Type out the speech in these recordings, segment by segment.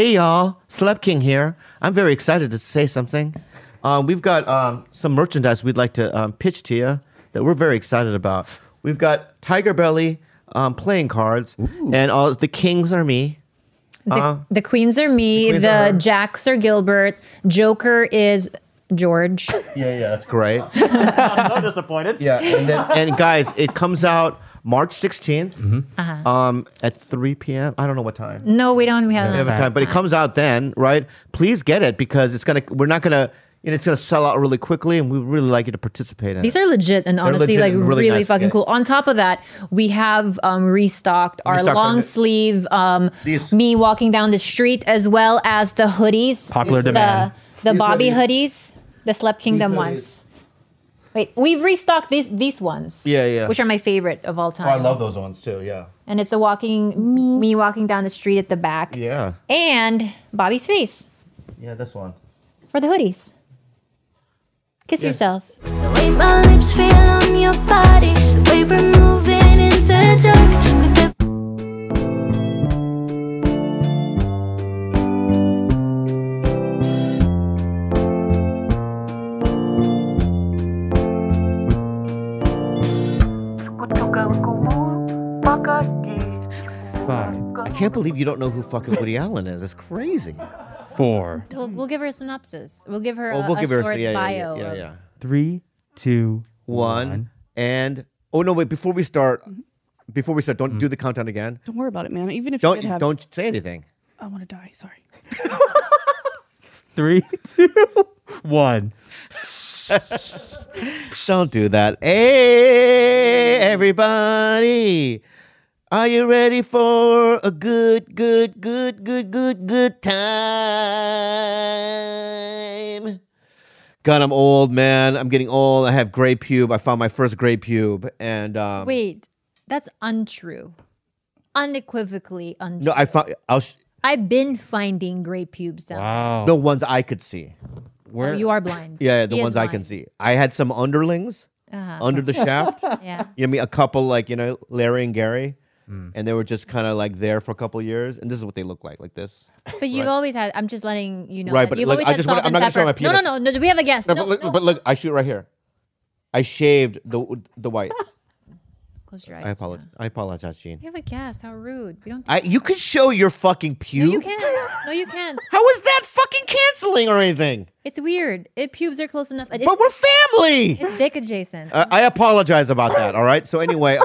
Hey y'all, Celeb King here. I'm very excited to say something. We've got some merchandise we'd like to pitch to you that we're very excited about. We've got TigerBelly playing cards, and all the kings are me. The queens are me. The jacks are Gilbert. Joker is George. Yeah, that's great. I'm so disappointed. Yeah, and guys, it comes out March 16th at 3 p.m. I don't know what time. No, we don't. We have a time, but it comes out then, right? Please get it because it's gonna sell out really quickly, and we really like you to participate in it. These are legit and honestly legit like and really nice fucking cool. On top of that, we have restocked our long sleeve me walking down the street, as well as the hoodies. Popular demand. The Bobby hoodies, the Celeb Kingdom ones. Wait, we've restocked these ones. Yeah. Which are my favorite of all time. Oh, I love those ones too, yeah. And it's me walking down the street at the back. Yeah. And Bobby's face. Yeah, this one. For the hoodies. Kiss yourself. The way my lips feel on your body, the way we're moving in the dark with the I can't believe you don't know who fucking Woody Allen is. It's crazy. 4. We'll give her a synopsis. We'll give her a short bio. Yeah. 3, 2, 1. And oh no, wait! Before we start, don't do the countdown again. Don't worry about it, man. Even if don't say anything. I want to die. Sorry. 3, 2, 1. Don't do that. Hey, everybody. Are you ready for a good time? God, I'm old, man. I'm getting old. I have gray pube. I found my first gray pube. And wait, that's untrue. Unequivocally untrue. No, I've been finding gray pubes down Wow. the ones I could see. there. Oh, you are blind. Yeah, the ones I can see. I had some underlings under the shaft. Yeah. You know what I mean? A couple Larry and Gary. And they were just kind of like there for a couple years, and this is what they look like this. But you've always had. I'm just letting you know. Right, but you've look, always I had just salt want. I'm and not gonna show my pepper. penis. No. We have a guest. No, No, but look, I shoot right here. I shaved the whites. Close your eyes. I apologize, Gene. We have a guest. How rude. We don't. You could show your fucking pubes. No, you can't. No, you can't. How is that fucking canceling or anything? It's weird. Pubes are close enough. But we're family. It's dick adjacent. I apologize about that. All right. So anyway,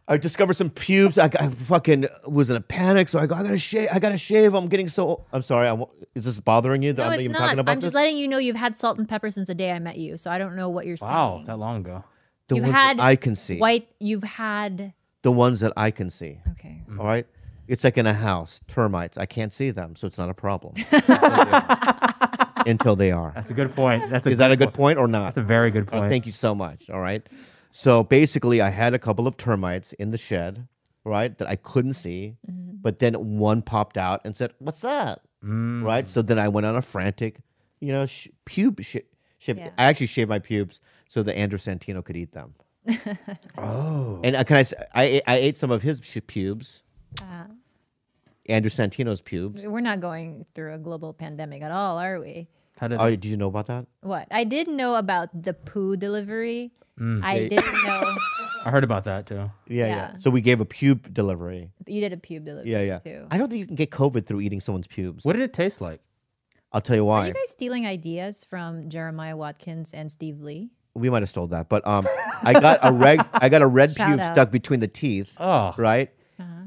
I discovered some pubes. I fucking was in a panic, so I go, I gotta shave. I'm getting so. I'm sorry. Is this bothering you? No, I'm it's even not. talking about I'm just letting you know you've had salt and pepper since the day I met you. So I don't know what you're saying. Wow, that long ago. The You've ones had that I can see. You've had. The ones that I can see. Okay. All right. It's like in a house, termites. I can't see them, so it's not a problem. Until they are. That's a good point. Is that a good point or not? That's a very good point. Thank you so much. All right. So basically, I had a couple of termites in the shed, right, that I couldn't see, but then one popped out and said, "What's up?" Right. So then I went on a frantic, pube shift. Yeah. I actually shaved my pubes so that Andrew Santino could eat them. Oh. And I ate some of his pubes. Andrew Santino's pubes. We're not going through a global pandemic at all, are we? Did you know about that? What? I did know about the poo delivery. I didn't know. I heard about that too. Yeah. So we gave a pube delivery. You did a pube delivery too. I don't think you can get COVID through eating someone's pubes. What did it taste like? I'll tell you why. Are you guys stealing ideas from Jeremiah Watkins and Steve Lee? We might have stole that, but I got a red pube out. stuck between the teeth. Oh. Right.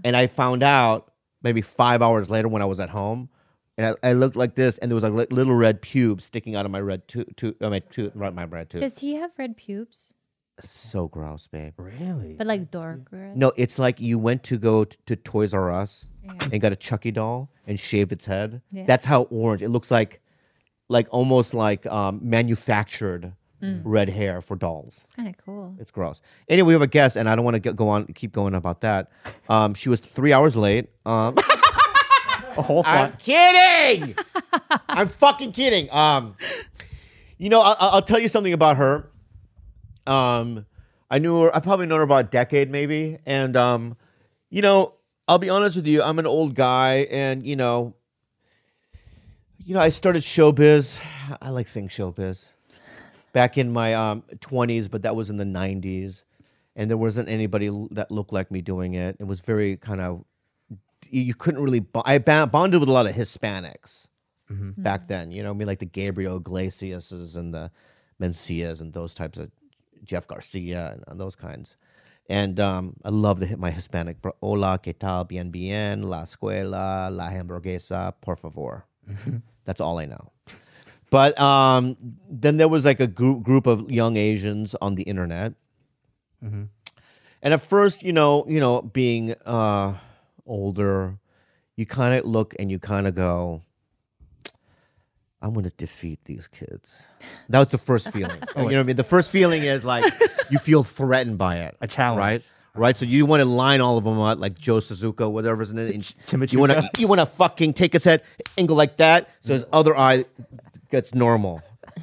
And I found out maybe 5 hours later when I was at home, and I looked like this, and there was a little red pube sticking out of my red tooth. My red tooth. Does he have red pubes? It's so gross, babe. Really? But like dark red? No, it's like you went to go to Toys R Us and got a Chucky doll and shaved its head. Yeah. That's how orange it looks like almost like manufactured red hair for dolls. It's kind of cool. It's gross. Anyway, we have a guest, and I don't want to keep going about that. She was 3 hours late. A whole I'm flight. kidding. I'm fucking kidding. I'll tell you something about her. I knew her. I probably known her about a decade, maybe. And I'll be honest with you. I'm an old guy, and I started showbiz. I like saying showbiz. Back in my 20s, but that was in the 90s, and there wasn't anybody that looked like me doing it. It was very kind of, you couldn't really. I bonded with a lot of Hispanics back then. You know, I mean, like the Gabriel Iglesiases and the Mencias and those types of Jeff Garcia and those kinds. And I love my Hispanic. Hola, ¿qué tal? Bien, bien. La escuela, la hamburguesa, por favor. That's all I know. But then there was like a group of young Asians on the internet. And at first, being older, you kind of look and you kind of go, I'm going to defeat these kids. That was the first feeling. You know what I mean? The first feeling is like you feel threatened by it. A challenge. Right? So you want to line all of them up like Joe Suzuka, whatever his name is. You want to fucking take his head and go like that so his other eye gets normal. You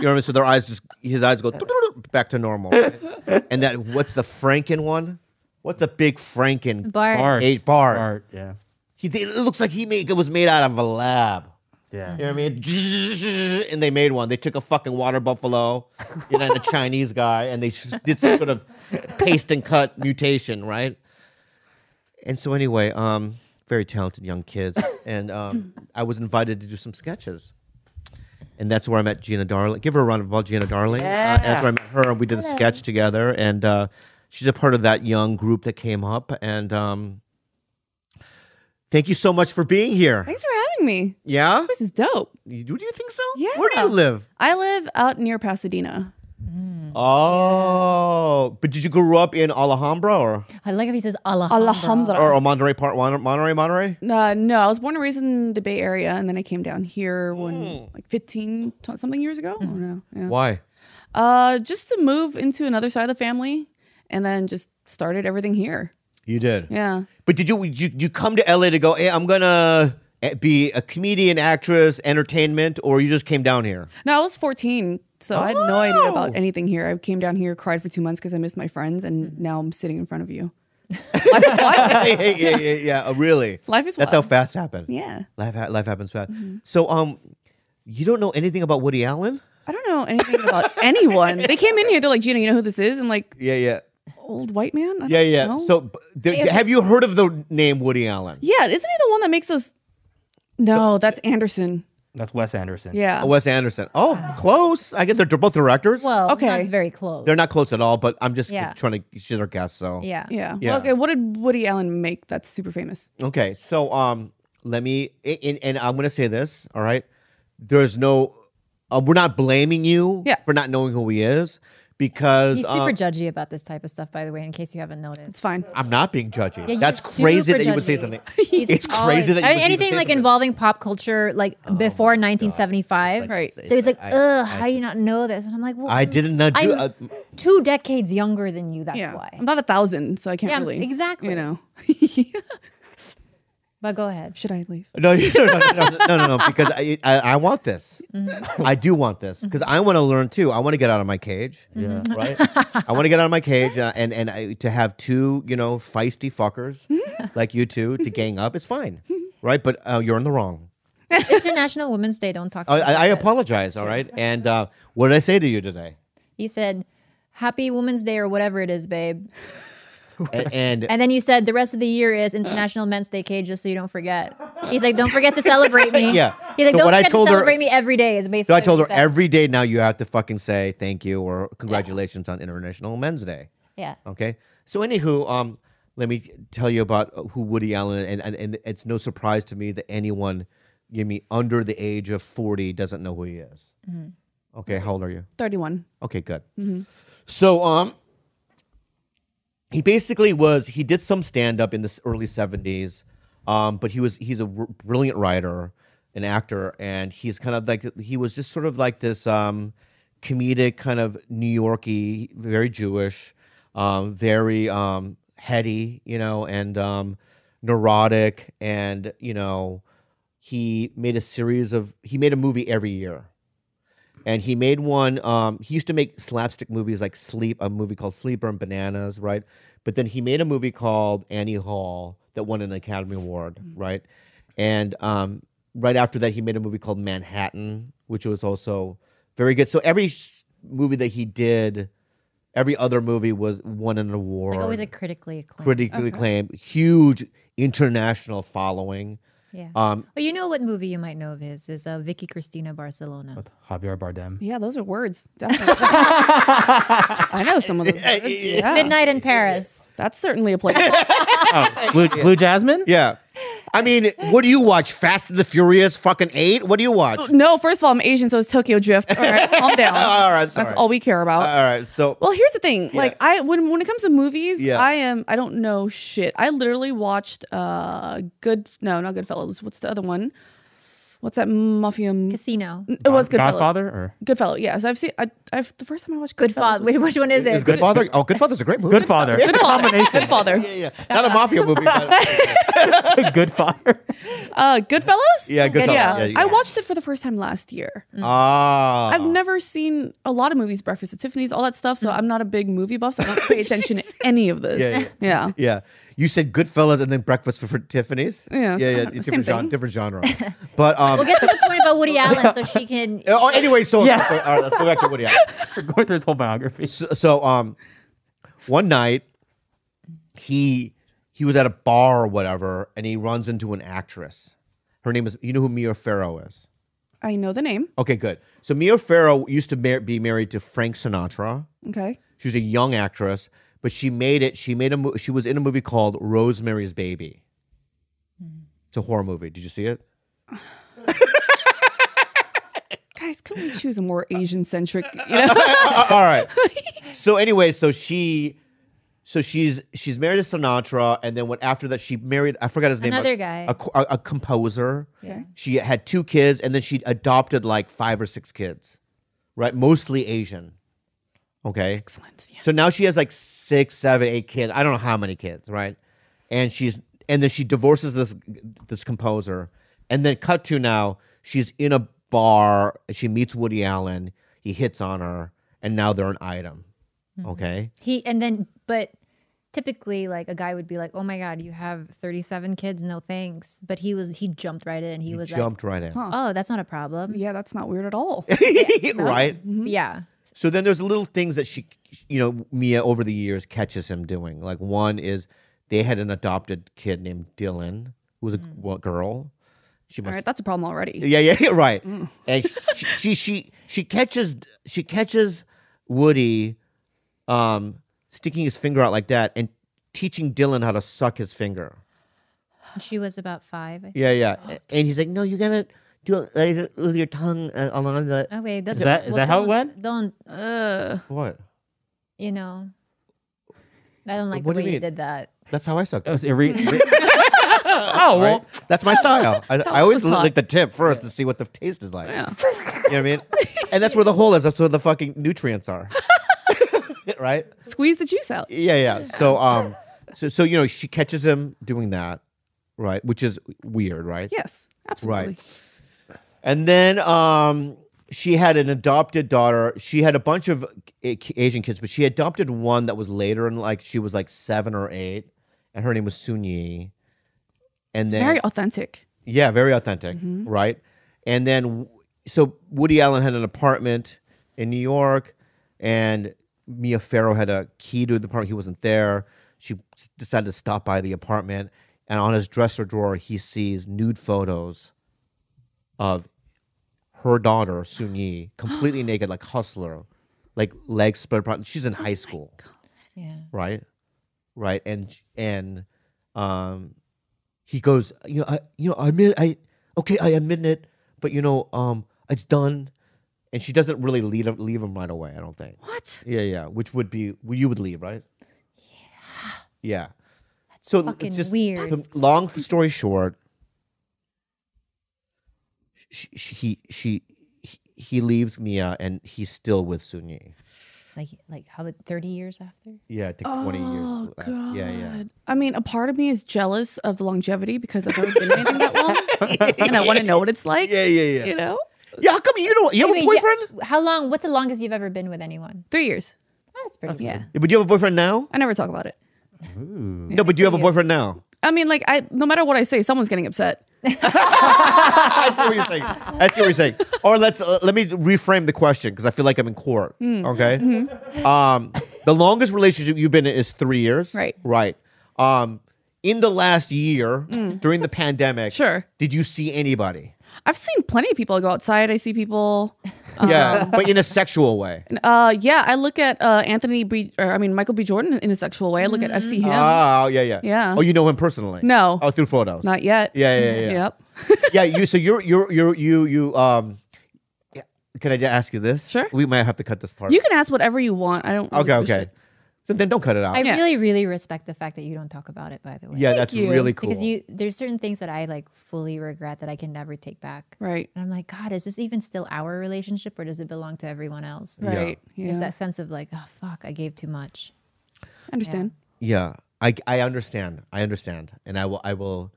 know what I mean? So his eyes go back to normal. Right? And what's the Franken one? What's the big Franken? Bart. Bart. Yeah. It looks like it was made out of a lab. Yeah. You know what I mean? And they made one. They took a fucking water buffalo, and a Chinese guy, and they did some sort of paste and cut mutation, right? And so anyway, very talented young kids, and I was invited to do some sketches. And that's where I met Gina Darling. Give her a round of applause, Gina Darling. Yeah. That's where I met her, and we did a sketch together. And she's a part of that young group that came up. And thank you so much for being here. Thanks for having me. Yeah? This is dope. Do you think so? Yeah. Where do you live? I live out near Pasadena. Oh. But did you grow up in Alhambra or I like how he says Alhambra. Monterey Park? Monterey? No, I was born and raised in the Bay Area, and then I came down here when like 15 something years ago. Oh no. Yeah. Why? Just to move into another side of the family, and then just started everything here. You did? Yeah. But did you come to LA to go, hey, I'm going to be a comedian, actress, entertainment, or you just came down here? No, I was 14, so I had no idea about anything here. I came down here, cried for 2 months because I missed my friends, and now I'm sitting in front of you. Life is wild. Yeah, really. Life is That's wild. how fast happen. Yeah. Life happens fast. So, you don't know anything about Woody Allen? I don't know anything about anyone. They came in here, they're like, Gina, you know who this is? I'm like, Yeah. old white man? I don't Yeah. know. So, have you heard of the name Woody Allen? Yeah, isn't he the one that makes those? No, that's Anderson. That's Wes Anderson. Yeah. Wes Anderson. Oh, close. I get they're both directors. Well, Okay. not very close. They're not close at all, but I'm just Yeah. trying to. She's our guest, so Yeah. Yeah. Yeah. Well, okay, what did Woody Allen make that's super famous? Okay, so let me and I'm gonna say this. All right, there's no. We're not blaming you for not knowing who he is because He's super judgy about this type of stuff, by the way, in case you haven't noticed. It's fine. I'm not being judgy. Yeah, That's you're crazy super that you would say judgy. something. He's It's crazy that you would even anything say like something. involving pop culture, like before 1975. Right. So he's like, how do you not know this? And I'm like, well, I didn't know. I'm 2 decades younger than you. That's Yeah. why. I'm not 1,000, so I can't Yeah, really. exactly. You know. But go ahead. Should I leave? No, because I want this. I do want this because I want to learn too. I want to get out of my cage. Yeah. Right. I want to get out of my cage and to have two feisty fuckers like you two to gang up. It's fine, right? But you're in the wrong. International Women's Day. Don't talk. About I this. apologize. All right. And what did I say to you today? He said, "Happy Women's Day" or whatever it is, babe. And And then you said the rest of the year is International Men's Day, Cage, just so you don't forget. He's like, don't forget to celebrate me. Yeah. He's like, So don't what I forget to told her- celebrate me every day. Is basically. so I told her what he said. every day now you have to fucking say thank you or congratulations on International Men's Day. Yeah. Okay. So anywho, let me tell you about who Woody Allen is, and it's no surprise to me that anyone, under the age of 40 doesn't know who he is. Okay. How old are you? 31. Okay, good. So he basically he did some stand up in the early 70s, but he's a brilliant writer, an actor, and he's kind of like he was just sort of like this comedic kind of New Yorky, very Jewish, very heady, and neurotic, and he made a movie every year. And he made one. He used to make slapstick movies like a movie called Sleeper and Bananas, right? But then he made a movie called Annie Hall that won an Academy Award, right? And right after that, he made a movie called Manhattan, which was also very good. So every movie that he did, every other movie won an award. It's like always a critically acclaimed. Critically acclaimed, huge international following. Yeah. Well, you know what movie you might know of his is Vicky Cristina Barcelona. With Javier Bardem. Yeah, those are words. Definitely. I know some of those words. Yeah. Midnight in Paris. That's certainly a place. Blue Jasmine? Yeah. I mean, what do you watch? Fast and the Furious fucking 8? What do you watch? No, first of all, I'm Asian, so it's Tokyo Drift. All right, calm down. All right, sorry. That's all we care about. All right, so Well, here's the thing. Like when it comes to movies, Yeah. I don't know shit. I literally watched not Goodfellas. What's the other one? What's that mafia? Casino. It was Goodfellas. Godfather or Goodfellow. Yes, I've the first time I watched Goodfather. Wait, which one is it? is Goodfather? Oh, Goodfather's a great movie. Goodfather. Goodfather. Yeah. Not a mafia movie, but Goodfather. Goodfellas? yeah, Goodfellas. Yeah. I watched it for the first time last year. Ah. I've never seen a lot of movies, Breakfast at Tiffany's, all that stuff. So I'm not a big movie buff, so I don't pay attention to any of this. Yeah. Yeah. You said Goodfellas and then Breakfast for Tiffany's? Yeah, Different thing. different genre. But We'll get to the point about Woody Allen so she can. Anyway, so, Yeah. so all right, let's go back to Woody Allen. We're going through his whole biography. So one night he was at a bar or whatever, and he runs into an actress. Her name is, you know who Mia Farrow is? I know the name. Okay, good. So Mia Farrow used to be married to Frank Sinatra. Okay. She was a young actress, but she was in a movie called Rosemary's Baby. It's a horror movie. Did you see it? Guys, can we choose a more Asian centric? All right. So anyway, she's married to Sinatra, and then after that she married, I forgot his name. Another guy. A composer. Okay. She had 2 kids, and then she adopted like 5 or 6 kids, right? Mostly Asian. Okay. Excellent. Yeah. So now she has like 6, 7, 8 kids. I don't know how many kids, right? And then she divorces this composer, and then cut to now she's in a bar. She meets Woody Allen. He hits on her, and now they're an item. Okay. But typically, like a guy would be like, "Oh my God, you have 37 kids? No thanks." But he jumped right in. He was jumped right in. "Oh, that's not a problem." Yeah, that's not weird at all. Right. Yeah. So then there's little things that Mia over the years catches him doing. Like one is they had an adopted kid named Dylan, who was a girl. She must. All right, that's a problem already. Yeah, right. And she catches Woody sticking his finger out like that and teaching Dylan how to suck his finger. She was about 5. I think. Yeah. And he's like, no, you gotta do it like, with your tongue along the. Oh wait, Is that how it went? Don't What? I don't like What the do you way you mean? did that. That's how I suck. That was oh, well. Right? That's my style. I always was hot. lick the tip first to see what the taste is like. Yeah. You know what I mean? And that's where the hole is. That's where the fucking nutrients are. Right? Squeeze the juice out. Yeah. So she catches him doing that, right? Which is weird, right? Yes, absolutely. Right. And then she had an adopted daughter. She had a bunch of Asian kids, but she adopted one that was later, and like she was like 7 or 8, and her name was Sunyi. And then Very authentic. yeah, very authentic, right? And then so Woody Allen had an apartment in New York, and Mia Farrow had a key to the apartment. He wasn't there. She decided to stop by the apartment, and on his dresser drawer, he sees nude photos of her daughter, Sunyi, completely naked, like Hustler, like legs spread apart. She's in high school, Yeah. right? And he goes, I admit it, but it's done. And she doesn't really leave him right away, I don't think. What? Yeah. Which would be, you would leave, right? Yeah. That's so fucking just, weird. Long story short, he leaves Mia, and he's still with Sunyi. Like how about 30 years after? Yeah, it took 20 years. Oh, God. Yeah. I mean, a part of me is jealous of the longevity because I've never been anything that long. And I want to know what it's like. Yeah. You know? Yeah, how come you don't? You have a boyfriend? How long? What's the longest you've ever been with anyone? 3 years. Oh, that's pretty. Yeah. But do you have a boyfriend now? I never talk about it. No, but do you have a boyfriend now? I mean, like, no matter what I say, someone's getting upset. I see what you're saying. I see what you're saying. Or let me reframe the question because I feel like I'm in court. Okay. The longest relationship you've been in is 3 years. Right. Right. In the last year, during the pandemic, Sure. did you see anybody? I've seen plenty of people go outside. I see people. Yeah, but in a sexual way. Yeah, I look at Michael B. Jordan in a sexual way. I see him. Oh, yeah. Yeah. Oh, you know him personally? No. Oh, through photos. Not yet. Yeah. Yep. Yeah. Can I just ask you this? Sure. We might have to cut this part. You can ask whatever you want. I don't. Really push Okay. it. Then don't cut it out. I really, really respect the fact that you don't talk about it. By the way. Yeah, that's you. really cool. Because there's certain things that I like fully regret that I can never take back. Right. And I'm like, God, is this even still our relationship or does it belong to everyone else? Right. Yeah. There's that sense of like, oh fuck, I gave too much. I understand. Yeah, I understand. And I will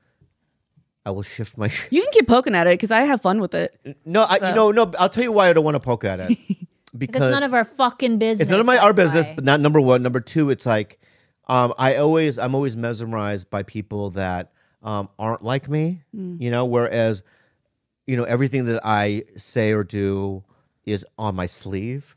shift my. You can keep poking at it because I have fun with it. No, no. I'll tell you why I don't want to poke at it. Because it's none of our fucking business. It's none of our business, why. but not number one. Number two, it's like I'm always mesmerized by people that aren't like me. Whereas everything that I say or do is on my sleeve.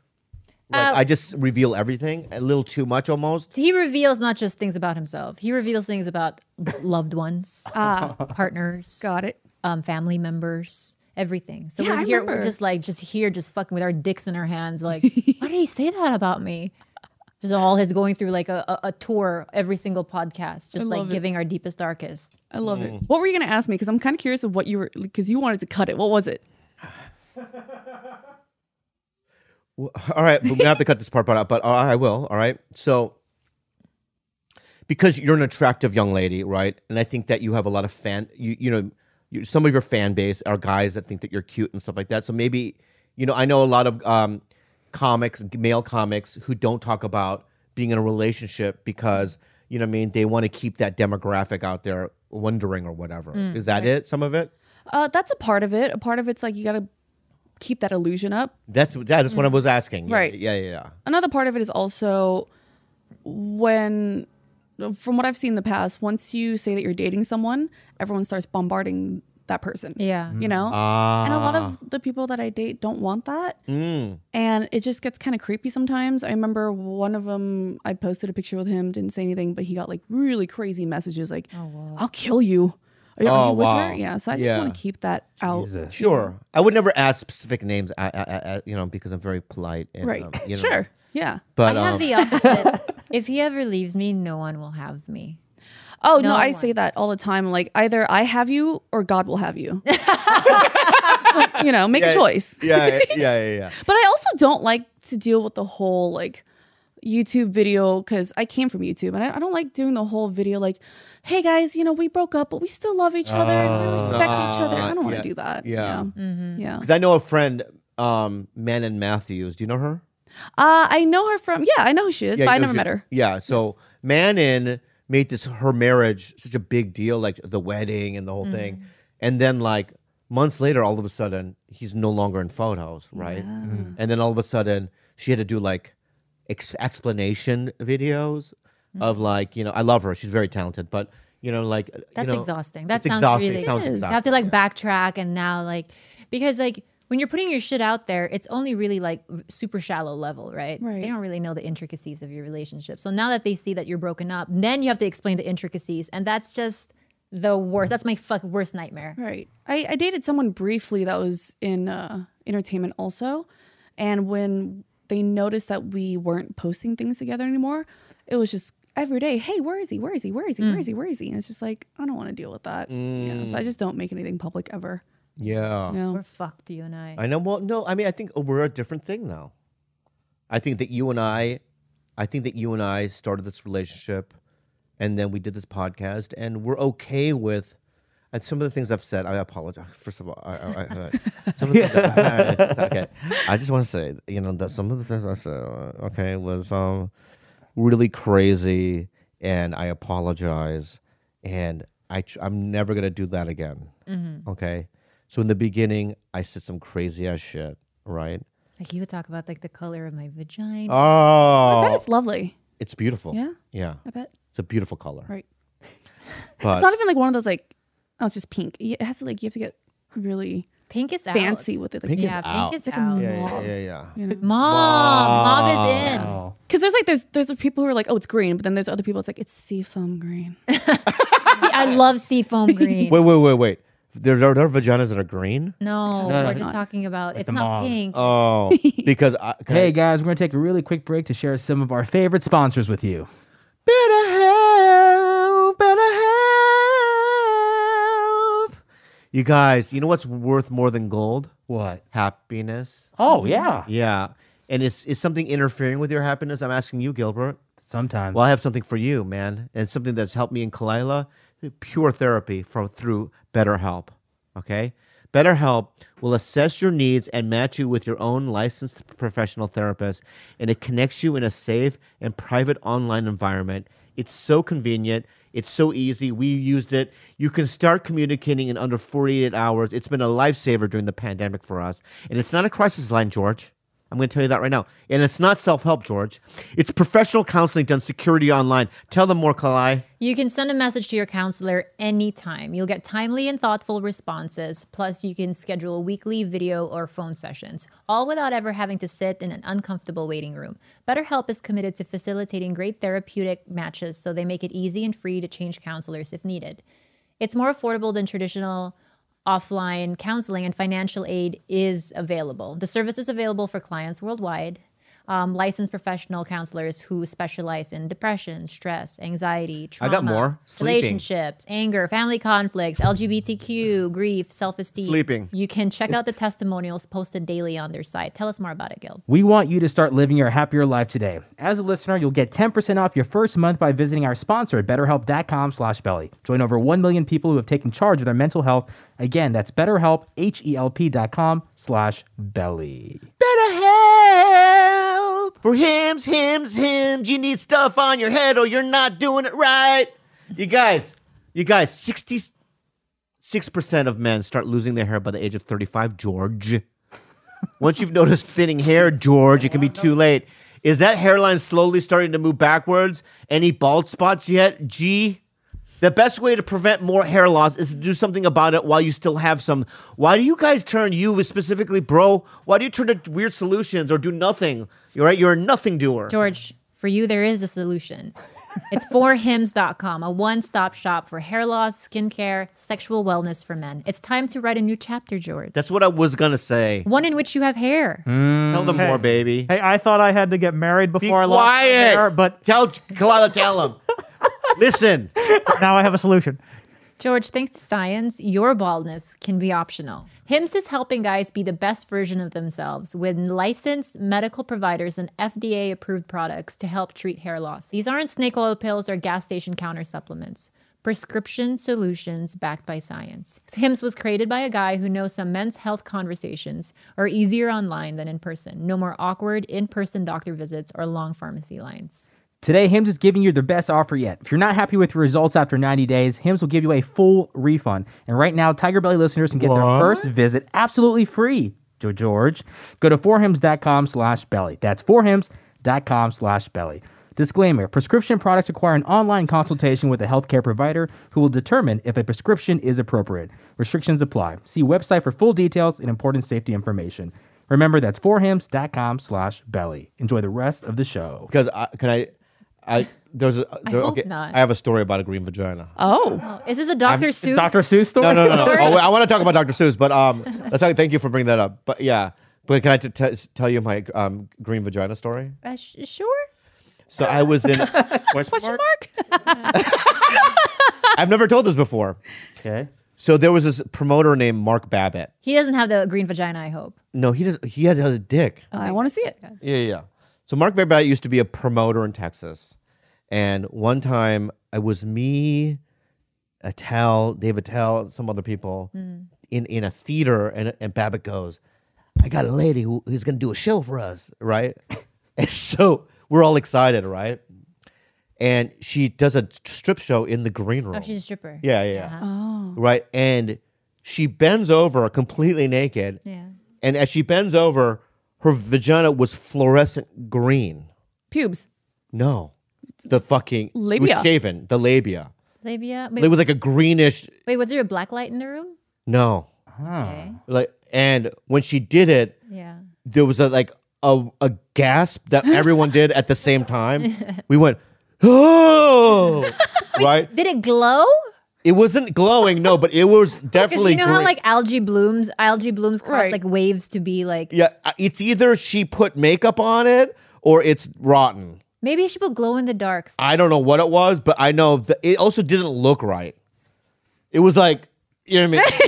Like, I just reveal everything a little too much almost. He reveals not just things about himself. He reveals things about loved ones, partners, Got it. family members. Everything. So Yeah, we're just fucking with our dicks in our hands. Like, why did he say that about me? Just all his going through like a tour every single podcast, just like giving our deepest, darkest. I love it. What were you going to ask me? Because I'm kind of curious of what you were, because you wanted to cut it. What was it? Well, all right, but we have to cut this part out, but I will. All right. So, because you're an attractive young lady, right? And I think that you have a lot of some of your fan base are guys that think that you're cute and stuff like that. So maybe, I know a lot of male comics who don't talk about being in a relationship because, they want to keep that demographic out there wondering or whatever. Is that it? Some of it? That's a part of it. A part of it's like you got to keep that illusion up. That's what I was asking. Right. Yeah. Another part of it is also from what I've seen in the past, once you say that you're dating someone, everyone starts bombarding that person. Yeah. And a lot of the people that I date don't want that. And it just gets kind of creepy sometimes. I remember one of them, I posted a picture with him, didn't say anything, but he got like really crazy messages like, I'll kill you. Are you with her? Yeah. So I just want to keep that out. Jesus. Sure. I would never ask specific names, because I'm very polite. And, Right. Sure. Yeah. But I have the opposite. If he ever leaves me, no one will have me. Oh, no, No I one. say that all the time. Like, either I have you or God will have you. So, make a choice. Yeah. But I also don't like to deal with the whole, like, YouTube video because I came from YouTube. And I don't like doing the whole video like, hey, guys, we broke up, but we still love each other and we respect each other. I don't want to do that. Yeah. Yeah. Because I know a friend, Manon Matthews. Do you know her? I know her from, I know who she is, but I never met her. Yeah. So Manon made her marriage such a big deal, like the wedding and the whole thing. And then like months later, all of a sudden, he's no longer in photos, right? And then all of a sudden, she had to do like explanation videos of like, I love her. She's very talented, but That's exhausting. That it's sounds exhausting. really. It sounds You exhausting. have to like backtrack and now like because like when you're putting your shit out there, it's only really like super shallow level, right? Right. They don't really know the intricacies of your relationship. So now that they see that you're broken up, then you have to explain the intricacies, and that's just the worst. That's my worst nightmare. Right. I dated someone briefly that was in entertainment also. And when they noticed that we weren't posting things together anymore, it was just every day, hey, where is he? Where is he? Where is he? Where is he? Where is he? And it's just like, I don't want to deal with that. Yeah, so I just don't make anything public ever. Yeah. We're fucked, you and I. I know. Well, no, I mean, I think we're a different thing now. I think that you and I started this relationship, and then we did this podcast, and we're okay with. And some of the things I've said, I apologize. First of all, some of the things, okay. I just want to say, that some of the things I said, was really crazy, and I apologize, and I'm never gonna do that again. Okay. So in the beginning, I said some crazy ass shit, right? Like he would talk about like the color of my vagina. I bet Oh, it's lovely. it's beautiful. Yeah, Yeah. I bet. It's a beautiful color. Right. But It's not even like one of those like, oh, it's just pink. It has to like, you have to get really Pink is out. fancy with it. Like, Pink is Yeah, out. pink is like a out. yeah. you know? Mauve is in. Oh. Because there's the people who are like, oh, it's green, but then there's other people. It's like it's seafoam green. See, I love seafoam green. Wait. There are vaginas that are green? No, No, we're it's just not. talking about it's the not mauve. pink. Oh, because Hey guys, we're gonna take a really quick break to share some of our favorite sponsors with you. better help. You guys, you know what's worth more than gold? What? Happiness. Oh yeah. Yeah. And is something interfering with your happiness? I'm asking you, Gilbert. Sometimes. Well, I have something for you, man. And something that's helped me in Khalyla. Pure therapy through BetterHelp. Okay? BetterHelp will assess your needs and match you with your own licensed professional therapist. And it connects you in a safe and private online environment. It's so convenient. It's so easy. We used it. You can start communicating in under 48 hours. It's been a lifesaver during the pandemic for us. And it's not a crisis line, George. I'm going to tell you that right now. And it's not self-help, George. It's professional counseling done security online. Tell them more, Khalyla. You can send a message to your counselor anytime. You'll get timely and thoughtful responses. Plus, you can schedule weekly video or phone sessions, all without ever having to sit in an uncomfortable waiting room. BetterHelp is committed to facilitating great therapeutic matches, so they make it easy and free to change counselors if needed. It's more affordable than traditional offline counseling, and financial aid is available. The service is available for clients worldwide. Licensed professional counselors who specialize in depression, stress, anxiety, trauma, got more. Sleeping. relationships, anger, family conflicts, LGBTQ, grief, self-esteem. Sleeping. You can check out the testimonials posted daily on their site. Tell us more about it, Gil. We want you to start living your happier life today. As a listener, you'll get 10% off your first month by visiting our sponsor at betterhelp.com/belly. Join over 1 million people who have taken charge of their mental health. Again, that's betterhelp, HELP.com/belly. Better help. For hymns. You need stuff on your head or you're not doing it right. You guys, 66% of men start losing their hair by the age of 35, George. Once you've noticed thinning hair, George, it can be too late. Is that hairline slowly starting to move backwards? Any bald spots yet? G? The best way to prevent more hair loss is to do something about it while you still have some. Why do you guys turn, you specifically, bro? Why do you turn to weird solutions or do nothing? You're right. You're a nothing doer. George, for you, there is a solution. It's forhims.com, a one-stop shop for hair loss, skincare, sexual wellness for men. It's time to write a new chapter, George. That's what I was gonna say. One in which you have hair. Tell them more, baby. Hey, I thought I had to get married Be before I lost my quiet. hair, but Tell Khalyla, tell him. Listen. now I have a solution. George, thanks to science, your baldness can be optional. Hims is helping guys be the best version of themselves with licensed medical providers and FDA-approved products to help treat hair loss. These aren't snake oil pills or gas station counter supplements. Prescription solutions backed by science. Hims was created by a guy who knows some men's health conversations are easier online than in person. No more awkward in-person doctor visits or long pharmacy lines. Today, Hims is giving you the best offer yet. If you're not happy with your results after 90 days, Hims will give you a full refund. And right now, TigerBelly listeners can get their first visit absolutely free. George, go to forhims.com/belly. That's forhims.com/belly. Disclaimer, prescription products require an online consultation with a healthcare provider who will determine if a prescription is appropriate. Restrictions apply. See website for full details and important safety information. Remember, that's forhims.com/belly. Enjoy the rest of the show. Because there's a hope not. I have a story about a green vagina. Oh, Is this a Dr. Seuss? Dr. Seuss story? No. Oh, wait, I want to talk about Dr. Seuss, but thank you for bringing that up. But yeah, but can I tell you my green vagina story? Sure. So I was in. Question mark? I've never told this before. Okay. So there was this promoter named Mark Babbitt. He doesn't have the green vagina, I hope. No, he does. He had a dick. I want to see it. Yeah. So Mark Babbitt used to be a promoter in Texas, and one time it was me, Dave Attell, some other people in a theater, and Babbitt goes, "I got a lady who's going to do a show for us, right?" And so we're all excited, right? And she does a strip show in the green room. Oh, she's a stripper. Yeah. Uh-huh. Oh, Right. And she bends over completely naked. Yeah. And as she bends over, her vagina was fluorescent green. Pubes. No. The fucking... It Labia. was shaven. The labia. Labia. It was like a greenish... Wait, was there a black light in the room? No. Okay. Like, and when she did it, Yeah. there was a gasp that everyone did at the same time. We went, oh! Right? Did it glow? It wasn't glowing, no, but it was Because definitely you know how green. like algae blooms cause Right. like waves to be like. Yeah, it's either she put makeup on it or it's rotten. Maybe she put glow in the dark. I don't know what it was, but I know that it also didn't look right. It was like, you know what I mean?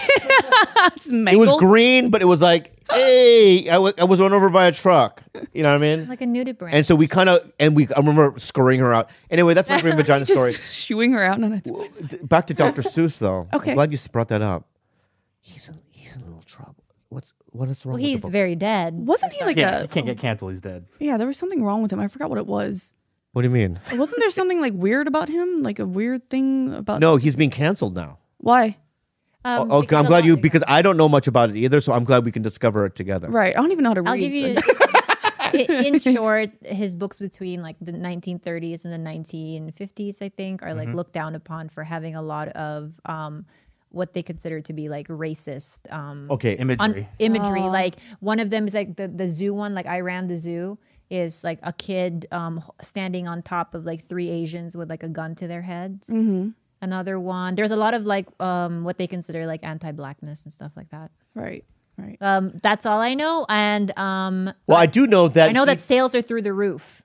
Just It was mangled. green, but it was like, hey, I was run over by a truck. You know what I mean? Like a nudibranch. And so we kind of, I remember scurrying her out. Anyway, that's my green vagina story. Just shooing her out. No, it's Back to Dr. Seuss, though. Okay. I'm glad you brought that up. He's in a little trouble. What is wrong well, with he's the book? very dead. wasn't he like Yeah, a? he can't get canceled. He's dead. Yeah, there was something wrong with him. I forgot what it was. What do you mean? Wasn't there something like weird about him? Like a weird thing about? No, he's being canceled now. Why? Okay, Because I'm a glad lot- you, because I don't know much about it either, so I'm glad we can discover it together. Right. I don't even know how to read. I'll give you. so- In short, his books between like the 1930s and the 1950s, I think, are like looked down upon for having a lot of what they consider to be like racist Okay. Imagery. imagery. Like one of them is like the zoo one, like I Ran the Zoo, is like a kid standing on top of like 3 Asians with like a gun to their heads. Mm-hmm. Another one, there's a lot of like what they consider like anti-blackness and stuff like that. right. Right. That's all I know. And Well, I do know that. I know that sales are through the roof.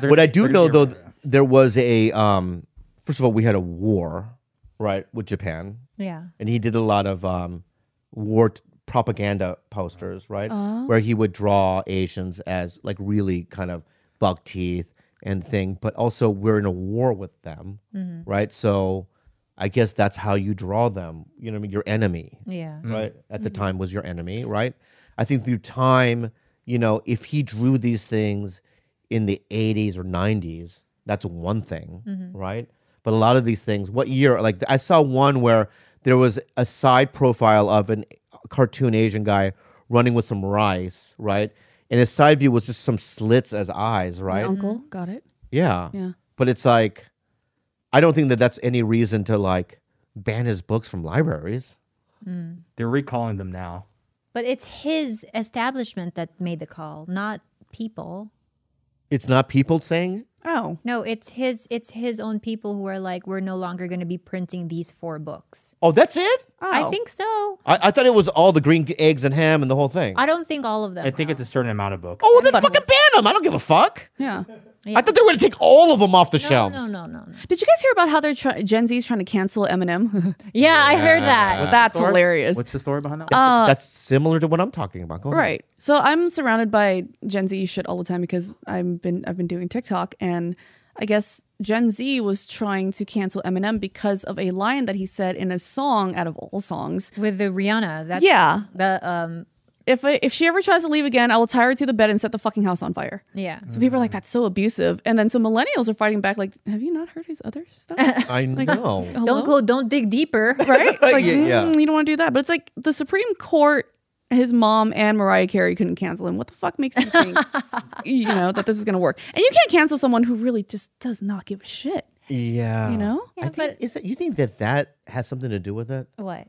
What I do know, though, there was a. First of all, we had a war, right, with Japan, Yeah. and he did a lot of propaganda posters, right, where he would draw Asians as like really kind of buck teeth and thing, but also we're in a war with them, right? So I guess that's how you draw them. You know what I mean? Your enemy. Yeah. Right? At the time was your enemy, right? I think through time, you know, if he drew these things in the 80s or 90s, that's one thing, right? But a lot of these things, what year? Like I saw one where there was a side profile of a cartoon Asian guy running with some rice, right? And his side view was just some slits as eyes, right? Uncle, got it. Yeah. Yeah. But it's like, I don't think that that's any reason to like ban his books from libraries. They're recalling them now. But it's his establishment that made the call, not people. It's not people saying, Oh. No, it's his own people who are like, we're no longer going to be printing these 4 books. oh, that's it? I Oh. think so. I thought it was all the green eggs and ham and the whole thing. I don't think all of them. I think it's a certain amount of books. Oh, well, then But- fucking ban them. I don't give a fuck. Yeah. I thought they were going to take all of them off the shelves. No. Did you guys hear about how they're Gen Z's trying to cancel Eminem? Yeah, I heard that. That's Story? hilarious. What's the story behind that? That's similar to what I'm talking about. Go ahead. Right. So I'm surrounded by Gen Z shit all the time because I've been doing TikTok, and I guess Gen Z was trying to cancel Eminem because of a line that he said in a song out of all songs. With the Rihanna. That's Yeah. The If she ever tries to leave again, I will tie her to the bed and set the fucking house on fire. yeah. So people are like, that's so abusive. And then so millennials are fighting back like, have you not heard his other stuff? I know. Hello? Don't dig deeper. Right? Like, Yeah. you don't want to do that. But it's like the Supreme Court, his mom and Mariah Carey couldn't cancel him. What the fuck makes you think, that this is going to work? And you can't cancel someone who really just does not give a shit, Yeah. you know? I think, you think that has something to do with it? What?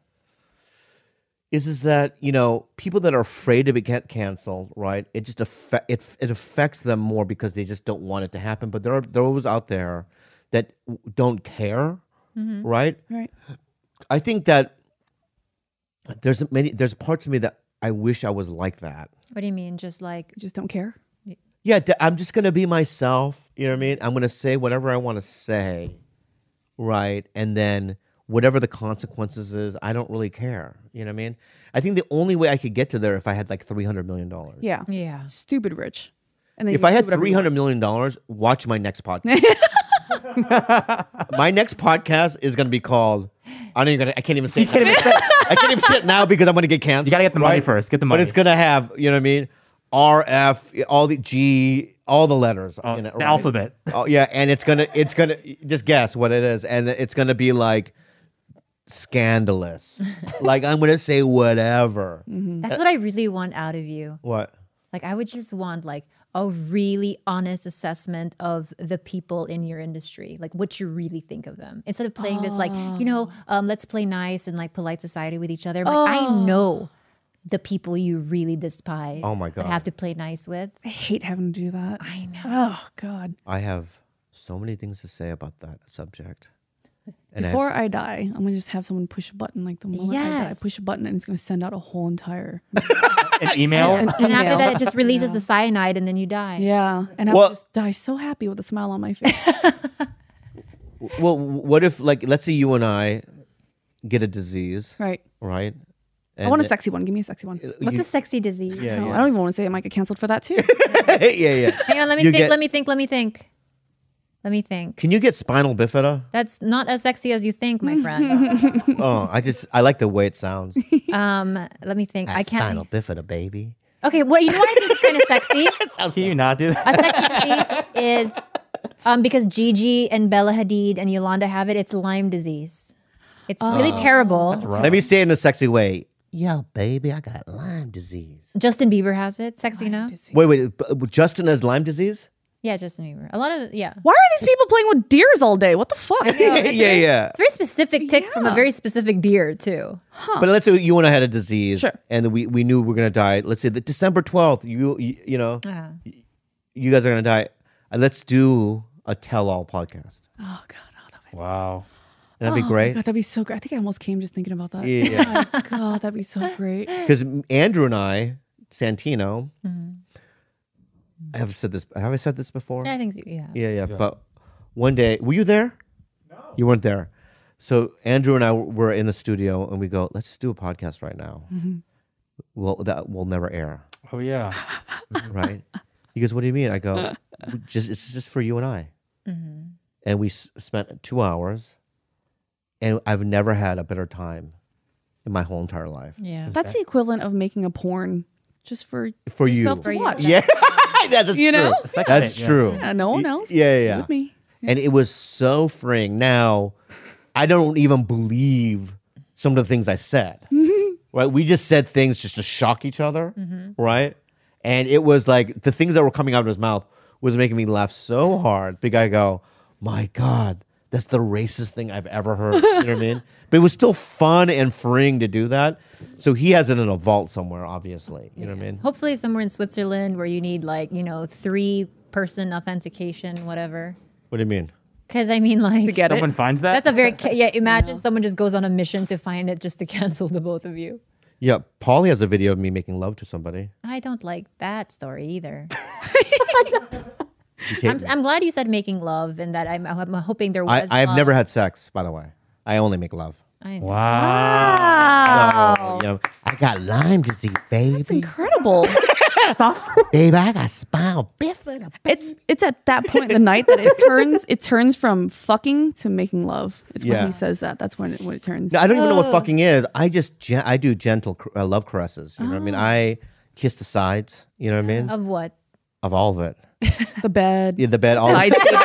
Is that, people that are afraid to get canceled, right? It just it affects them more because they just don't want it to happen. But there are those out there that don't care, right? Right. I think that there's parts of me that I wish I was like that. What do you mean? Just like You just don't care. Yeah, I'm just gonna be myself. You know what I mean? I'm gonna say whatever I want to say, right? And then whatever the consequences is, I don't really care. You know what I mean? I think the only way I could get to there if I had like $300 million. Yeah. yeah. Stupid rich. And then If you I do had whatever you $300 million, watch my next podcast. My next podcast is gonna be called. I can't even say it. I can't even say it now because I'm gonna get canceled. You gotta get the money right? first. Get the But money. it's gonna have, you know what I mean? RF, all the G, all the letters. Oh, in it, the right? alphabet. Oh yeah, and it's gonna just guess what it is, and it's gonna be like scandalous. Like I'm gonna say whatever. That's what I really want out of you. What? Like I would just want like a really honest assessment of the people in your industry, like what you really think of them. Instead of playing this like, let's play nice and like polite society with each other. Like I know the people you really despise. Oh my God. That have to play nice with. I hate having to do that. I know. Oh God. I have so many things to say about that subject. And Before I die, I'm gonna just have someone push a button. Like the moment I die, Yes. push a button and it's gonna send out a whole entire An email. And after that, it just releases the cyanide and then you die. yeah. And I Well- would just die so happy with a smile on my face. well, what if like let's say you and I get a disease, Right. right? I want a sexy one. Give me a sexy one. What's a sexy disease? Yeah, No, yeah. I don't even want to say I might get canceled for that too. yeah. Hang on, let me You think. get- Let me think. Can you get spinal bifida? That's not as sexy as you think, my friend. Oh, I like the way it sounds. Let me think. I can't. Spinal bifida, baby. Okay, well, you know what I think is kind of sexy? Can you not do that? A sexy disease is because Gigi and Bella Hadid and Yolanda have it. It's Lyme disease. It's really terrible. Let me say it in a sexy way. Yo, baby, I got Lyme disease. Justin Bieber has it. Sexy, no? Wait. Justin has Lyme disease? Yeah, Justin Bieber. A lot of Why are these people playing with deers all day? What the fuck? yeah. It's a very specific tick from a very specific deer too. But let's say you and I had a disease, Sure. and we knew we were gonna die. Let's say the December 12th, you know, you guys are gonna die. Let's do a tell-all podcast. Oh God. Wow. That'd be great. God, that'd be so great. I think I almost came just thinking about that. Yeah. Oh, God, that'd be so great. Because Andrew and I, Santino, have I said this before? Yeah, I think so. Yeah. Yeah. But one day, were you there? No. You weren't there. So Andrew and I were in the studio, and we go, let's just do a podcast right now. Well, that will never air, Oh yeah. right? He goes, what do you mean? I go, it's just for you and I. And we spent 2 hours, and I've never had a better time in my whole entire life. Yeah. That's the equivalent of making a porn just for For you. yourself to For you. watch. Yeah, that's You true. know? That's true. No one else. Yeah. With me. And it was so freeing. Now, I don't even believe some of the things I said. Right? We just said things just to shock each other. Right? And it was like the things that were coming out of his mouth was making me laugh so hard. Big guy go, my God, that's the racist thing I've ever heard. You know what I mean? But it was still fun and freeing to do that. So he has it in a vault somewhere, obviously. You know what I mean? Hopefully somewhere in Switzerland where you need 3-person authentication, whatever. What do you mean? Because I mean, To get Someone it. finds that. that's a very imagine someone just goes on a mission to find it just to cancel the both of you. Yeah, Paulie has a video of me making love to somebody. I don't like that story either. He taped me. I'm glad you said making love and that I'm hoping there was. I've love. never had sex, by the way. I only make love. I know. Wow. So, I got Lyme disease, baby. It's incredible. Baby, I got spinal bifida. It's at that point in the night that it turns from fucking to making love. It's when Yeah. he says that. That's when it turns. I don't even know what fucking is. I do gentle love caresses. You know what I mean? I kiss the sides. You know what I mean? Of what? Of all of it. The bed. Yeah, the bed. All Side table.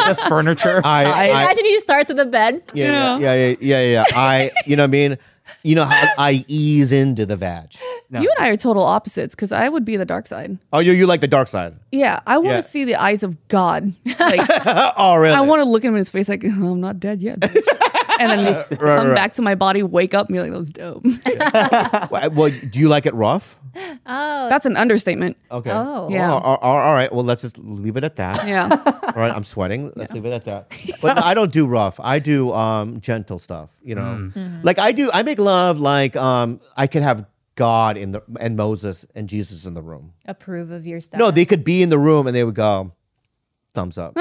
Just furniture. I Imagine he starts with a bed. yeah. You know what I mean? You know how I ease into the vag. No. You and I are total opposites because I would be the dark side. Oh, you like the dark side? Yeah, I want to Yeah. see the eyes of God. Like Oh, really? I want to look him in his face like, oh, I'm not dead yet. bitch." And then come back to my body, wake up, and be like, that was dope. Well, do you like it rough? That's an understatement. Okay. Oh. Yeah. All right. Well, let's just leave it at that. Yeah. All right. I'm sweating. Let's leave it at that. But no, I don't do rough. I do gentle stuff. You know, like I make love like I could have God and Moses and Jesus in the room. Approve of your stuff. No, they could be in the room and they would go, thumbs up.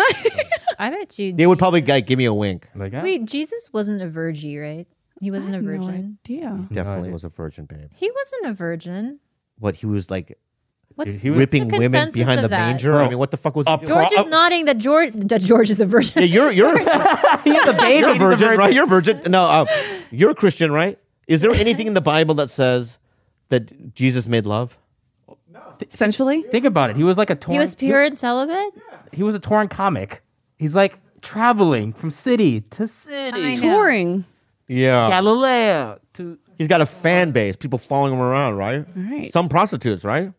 I bet you. They would probably like, give me a wink. Like, Wait, Jesus wasn't a virgin, right? He wasn't a No virgin. idea. Definitely idea. was a virgin, babe. He wasn't a virgin. What he was like What's he was- whipping the women consensus behind of the that? manger. Bro, I mean, what the fuck was he doing? George is nodding that George is a virgin. Yeah, you're He's a baby. You're a He's virgin, right? You're a virgin. No, you're a Christian, right? Is there anything in the Bible that says that Jesus made love? Essentially, Think about it. He was like a torn. He was pure and celibate. He was a torn comic. He's like traveling from city to I city. know. touring. Yeah. Galileo. He's got a fan base. People following him around, right? Right. Some prostitutes, right?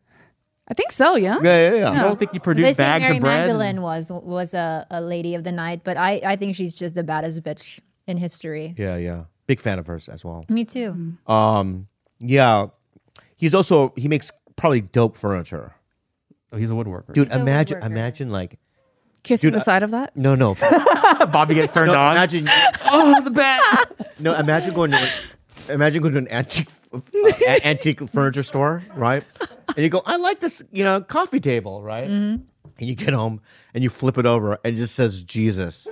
I think so. Yeah. Yeah. I don't think he They produced say bags Mary of bread. Magdalene was a lady of the night, but I think she's just the baddest bitch in history. Yeah. Big fan of hers as well. Me too. Yeah. He makes probably dope furniture. Oh, he's a woodworker. Dude, He's a imagine woodworker. like Kissing Dude, the side of that. no. Bobby gets turned on. Imagine Oh, the bed. no, imagine going to an antique furniture store, right? And you go, I like this, coffee table, right? And you get home and you flip it over and it just says Jesus.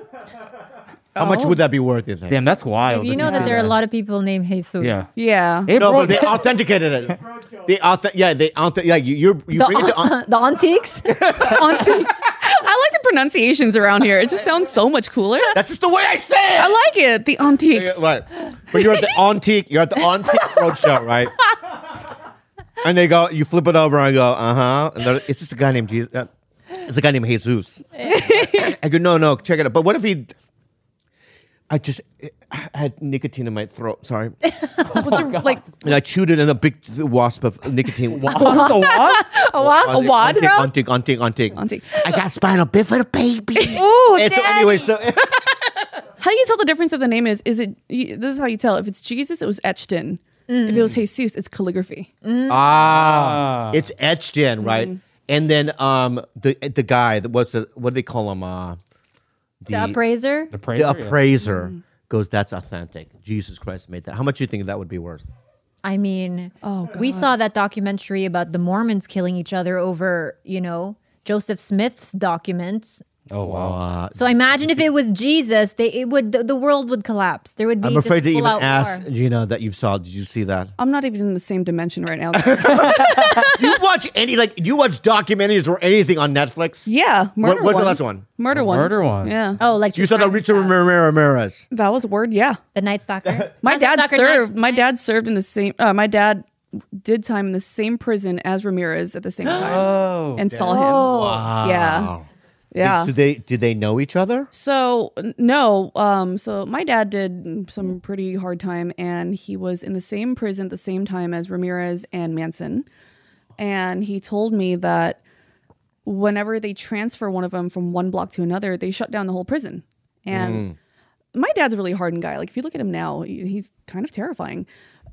How much would that be worth, you think? Damn, that's wild. You know that there are a lot of named Jesus. Yeah. Yeah. It No, broke- but they authenticated it. You bring it to The antiques? Antiques. I like the pronunciations around here. It just sounds so much cooler. That's just the way I say it. I like it. The antiques. Yeah, right. But you're at the antique roadshow, right? And they go, you flip it over and I go, and it's just a guy named Jesus. It's a guy named Jesus. I go, no, check it out. But what if I had nicotine in my throat. Sorry. Was there like And I chewed it in a big wasp of nicotine. What's a what? a wad? Antique. Antique. I got spinal bifida, baby. Ooh, And so anyway, so how do you tell the difference of the name is it this is how you tell. If it's Jesus, it was etched in. If it was Jesus, it's calligraphy. it's etched in, right? And then the guy, what do they call him? The appraiser? The The appraiser goes, that's authentic. Jesus Christ made that. How much do you think that would be worth? I mean, we saw that documentary about the Mormons killing each other over, Joseph Smith's documents. Oh, wow. So imagine if it was Jesus, the world would collapse. There would be I'm afraid to just even full-out ask war. Gina that you saw. Did you see that? I'm not even in the same dimension right now. Do you watch you watch documentaries or anything on Netflix? Yeah, murder What's the ones. last one? Murder ones. Murder ones. Yeah, Oh, like You saw the Richard Ramirez. that was a word. Yeah, the Night Stalker. my Night dad Stalker, served. My Night- dad served in the same. My dad did time in the same prison as Ramirez at the same time, Oh. and saw him. Wow. Yeah. Did they know each other? So no, so my dad did some pretty hard time, and he was in the same prison at the same time as Ramirez and Manson. And he told me that whenever they transfer one of them from one block to another, they shut down the whole prison. And my dad's a really hardened guy. Like if you look at him now, he's kind of terrifying.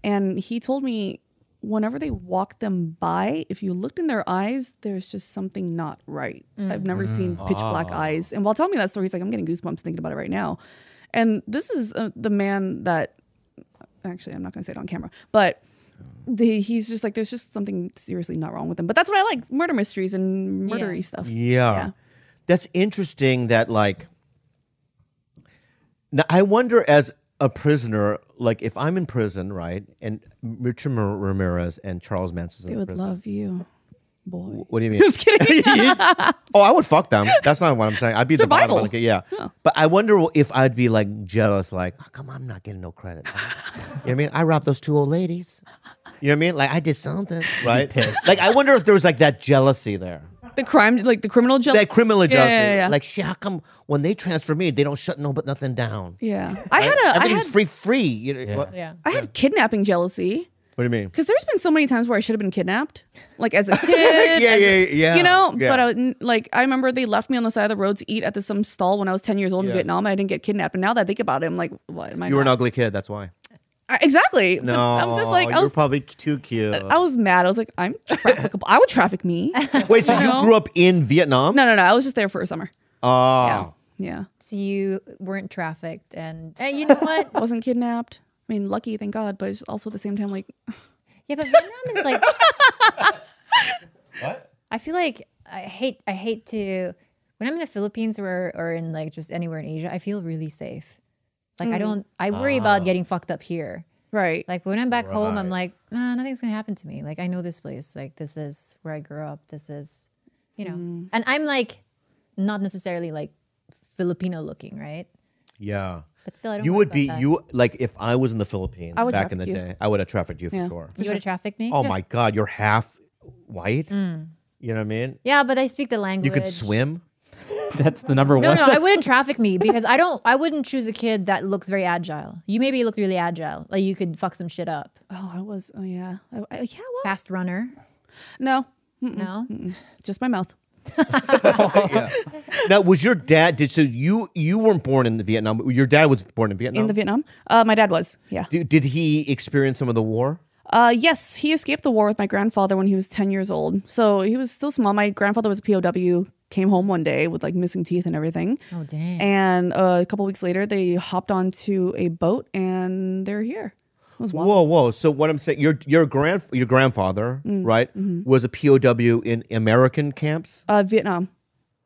And he told me whenever they walk them by, if you looked in their eyes, there's just something not right. I've never seen pitch black eyes. And while telling me that story, he's like, I'm getting goosebumps thinking about it right now. And this is the man that, actually, I'm not going to say it on camera, but he's just like, there's just something seriously not wrong with him. But that's what I like, murder mysteries and murdery stuff. Yeah. That's interesting that now I wonder as a prisoner, like if I'm in prison, right, and Richard Ramirez and Charles Manson's They in would prison. love you, boy. What do you mean? Just kidding. Oh, I would fuck them. That's not what I'm saying. I'd be Survival. the bottom. Yeah. But I wonder if I'd be like jealous, like, how come I'm not getting no credit? You know what I mean? I robbed those two old ladies. You know what I mean? Like I did something, right? Like I wonder if there was like that jealousy there. The crime, like the criminal jealousy. That criminal jealousy. Yeah. Like, shit, how come when they transfer me, they don't shut nothing down? Yeah. I Everything's had free. You know, what Yeah. I had kidnapping jealousy. do you mean? Because there's been so many times where I should have been kidnapped, like as a kid. Yeah. You know, Yeah. but I remember they left me on the side of the road to eat at some stall when I was 10 years old in Yeah. Vietnam. And I didn't get kidnapped. And now that I think about it, I'm like, what am I? You were an not? ugly kid, that's why. Exactly. But No, I'm just like, you were probably too cute. I was mad. I was like, I'm trafficable. I would traffic me. Wait, so you know? grew up in Vietnam? No. I was just there for a summer. Oh. Yeah. So you weren't trafficked, and you know what? Wasn't kidnapped. I mean, lucky, thank God. But it's also at the same time, like, Yeah, but Vietnam is like. What? I feel like I hate to when I'm in the Philippines or in like just anywhere in Asia. I feel really safe. Like I worry about getting fucked up here. right. Like when I'm back home, I'm like, nah, nothing's gonna happen to me. Like I know this place. Like this is where I grew up. This is, and I'm like, not necessarily like Filipino looking, right? Yeah. But still, I don't. You worry would about be, that. like, if I was in the Philippines I would back in the traffic you. day, I would have trafficked you for Yeah. sure. You would have trafficked me. Oh my God, you're half white? You know what I mean? Yeah, but I speak the language. You could swim? That's the number No, one. no, I wouldn't traffic me because I wouldn't choose a kid that looks very agile. You maybe look really agile. Like you could fuck some shit up. Oh, I was. Oh, yeah. Yeah, well, Fast runner. no. No. Just my mouth. Now, was your dad? So you weren't born in the Vietnam? Your dad was born in Vietnam. In the Vietnam? My dad was, yeah. Did he experience some of the war? Yes, he escaped the war with my grandfather when he was 10 years old. So he was still small. My grandfather was a POW, came home one day with like missing teeth and everything. Oh, dang. And a couple weeks later, they hopped onto a boat and they're here. It was wild. Whoa! So what I'm saying, your grandfather, right, was a POW in American camps. Vietnam,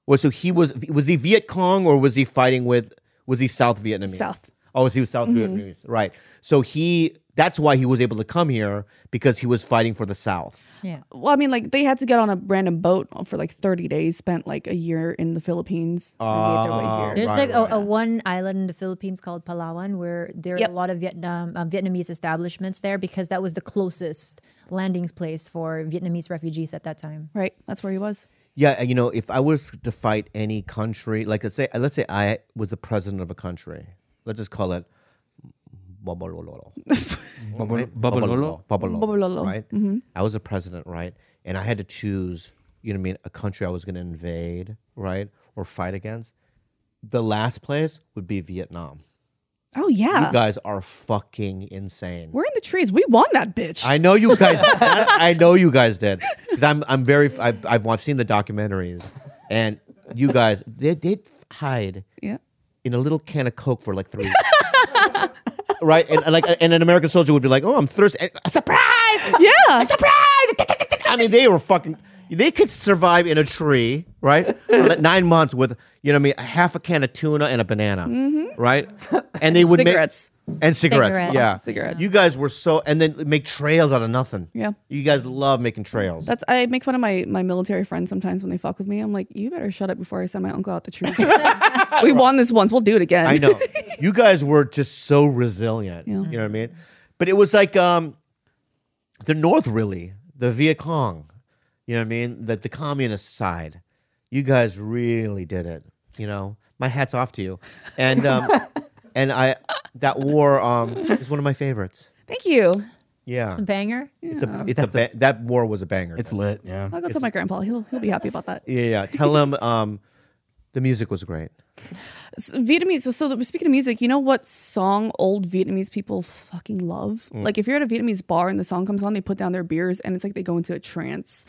Well, so was he Viet Cong or was he fighting with? Was he South Vietnamese? South. Oh, he was South Vietnamese, right? So that's why he was able to come here because he was fighting for the South. Yeah. Well, I mean, like they had to get on a random boat for like 30 days, spent like a year in the Philippines, and made their way here. There's Right, like right. a one island in the Philippines called Palawan where there are a lot of Vietnamese establishments there because that was the closest landing place for Vietnamese refugees at that time. Right, that's where he was. Yeah, you know, if I was to fight any country, like let's say I was the president of a country, let's just call it Babalolo. Babalolo. Right? I was a president, right? And I had to choose, you know what I mean, a country I was going to invade, right? Or fight against. The last place would be Vietnam. Oh yeah, You guys are fucking insane. we're in the trees. We won that bitch. I know you guys. I know you guys did because I've seen the documentaries, and you guys they'd hide yeah. in a little can of Coke for like 3 weeks. Right, and an American soldier would be like, "Oh, I'm thirsty! A surprise! Yeah. A surprise!" I mean, they were fucking. They could survive in a tree, right? For like 9 months with, you know what I mean, half a can of tuna and a banana, right? And they would Cigarettes. and cigarettes, Cigarettes. yeah. Cigarettes. You guys were and then make trails out of nothing. Yeah. You guys love making trails. I make fun of my military friends sometimes when they fuck with me. I'm like, you better shut up before I send my uncle out the tree. We won this once. We'll do it again. I know. You guys were just so resilient. Yeah. You know what I mean? But it was like the North, really, the Viet Cong. You know what I mean? The communist side. You guys really did it. You know, my hat's off to you. And that war is one of my favorites. Thank you. Yeah, Banger. that war was a banger. It's lit, yeah. I'll go tell my grandpa. He'll be happy about that. Yeah. Tell him the music was great. Vietnamese. So speaking of music, you know what song old Vietnamese people fucking love? Like if you're at a Vietnamese bar and the song comes on, they put down their beers and it's like they go into a trance.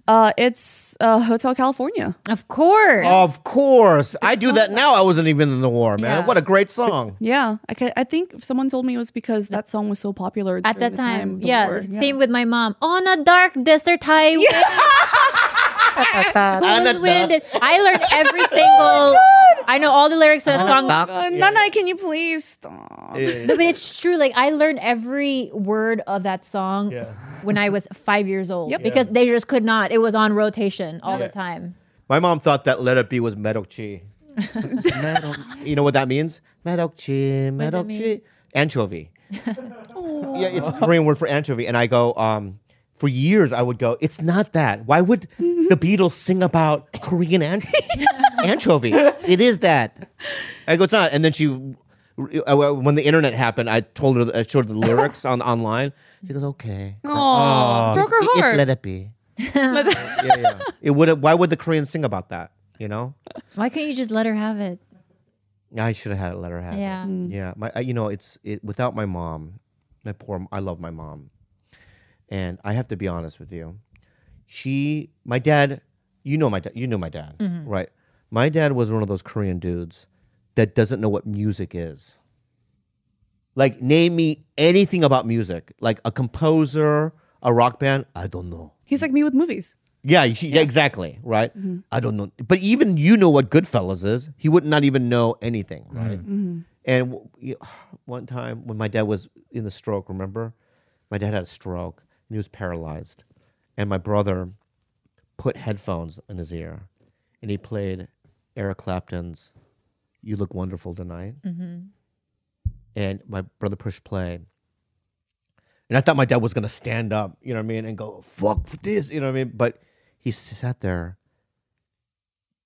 It's Hotel California. Of course. Of course, I do that now. I wasn't even in the war, man. Yeah. What a great song. Yeah, I think someone told me it was because that song was so popular At during that the time. of the Yeah. war. Same with my mom. On a dark desert highway. Cool wind. I learned every single. I know all the lyrics to that song. Nana, can you please stop? No, but it's true. Like I learned every word of that song when I was 5 years old because they just could not. It was on rotation all the time. My mom thought that Let It Be was Medok Chi. You know what that means? Medok Chi, does that Medok mean? Chi. Anchovy. Yeah, it's a Korean word for anchovy. And I go, for years I would go, it's not that. Why would the Beatles sing about Korean anchovy? It is that. I go, it's not. And then when the internet happened, I showed her the lyrics online. She goes, okay. Oh, broke her It's heart. Let It Be. Yeah. Why would the Koreans sing about that? You know? Why couldn't you just let her have it? I should have let her have Yeah. it. Yeah. Without my mom, I love my mom. And I have to be honest with you. My dad, you know my dad, right? My dad was one of those Korean dudes that doesn't know what music is. Like, name me anything about music. Like a composer, a rock band, I don't know. He's like me with movies. Yeah, exactly, right? I don't know. But even you know what Goodfellas is. He would not even know anything, right? And one time when my dad was in the stroke, remember? My dad had a stroke and he was paralyzed. And my brother put headphones in his ear and he played Eric Clapton's You Look Wonderful Tonight. And my brother pushed play. And I thought my dad was going to stand up, you know what I mean, and go, fuck this, you know what I mean? But he sat there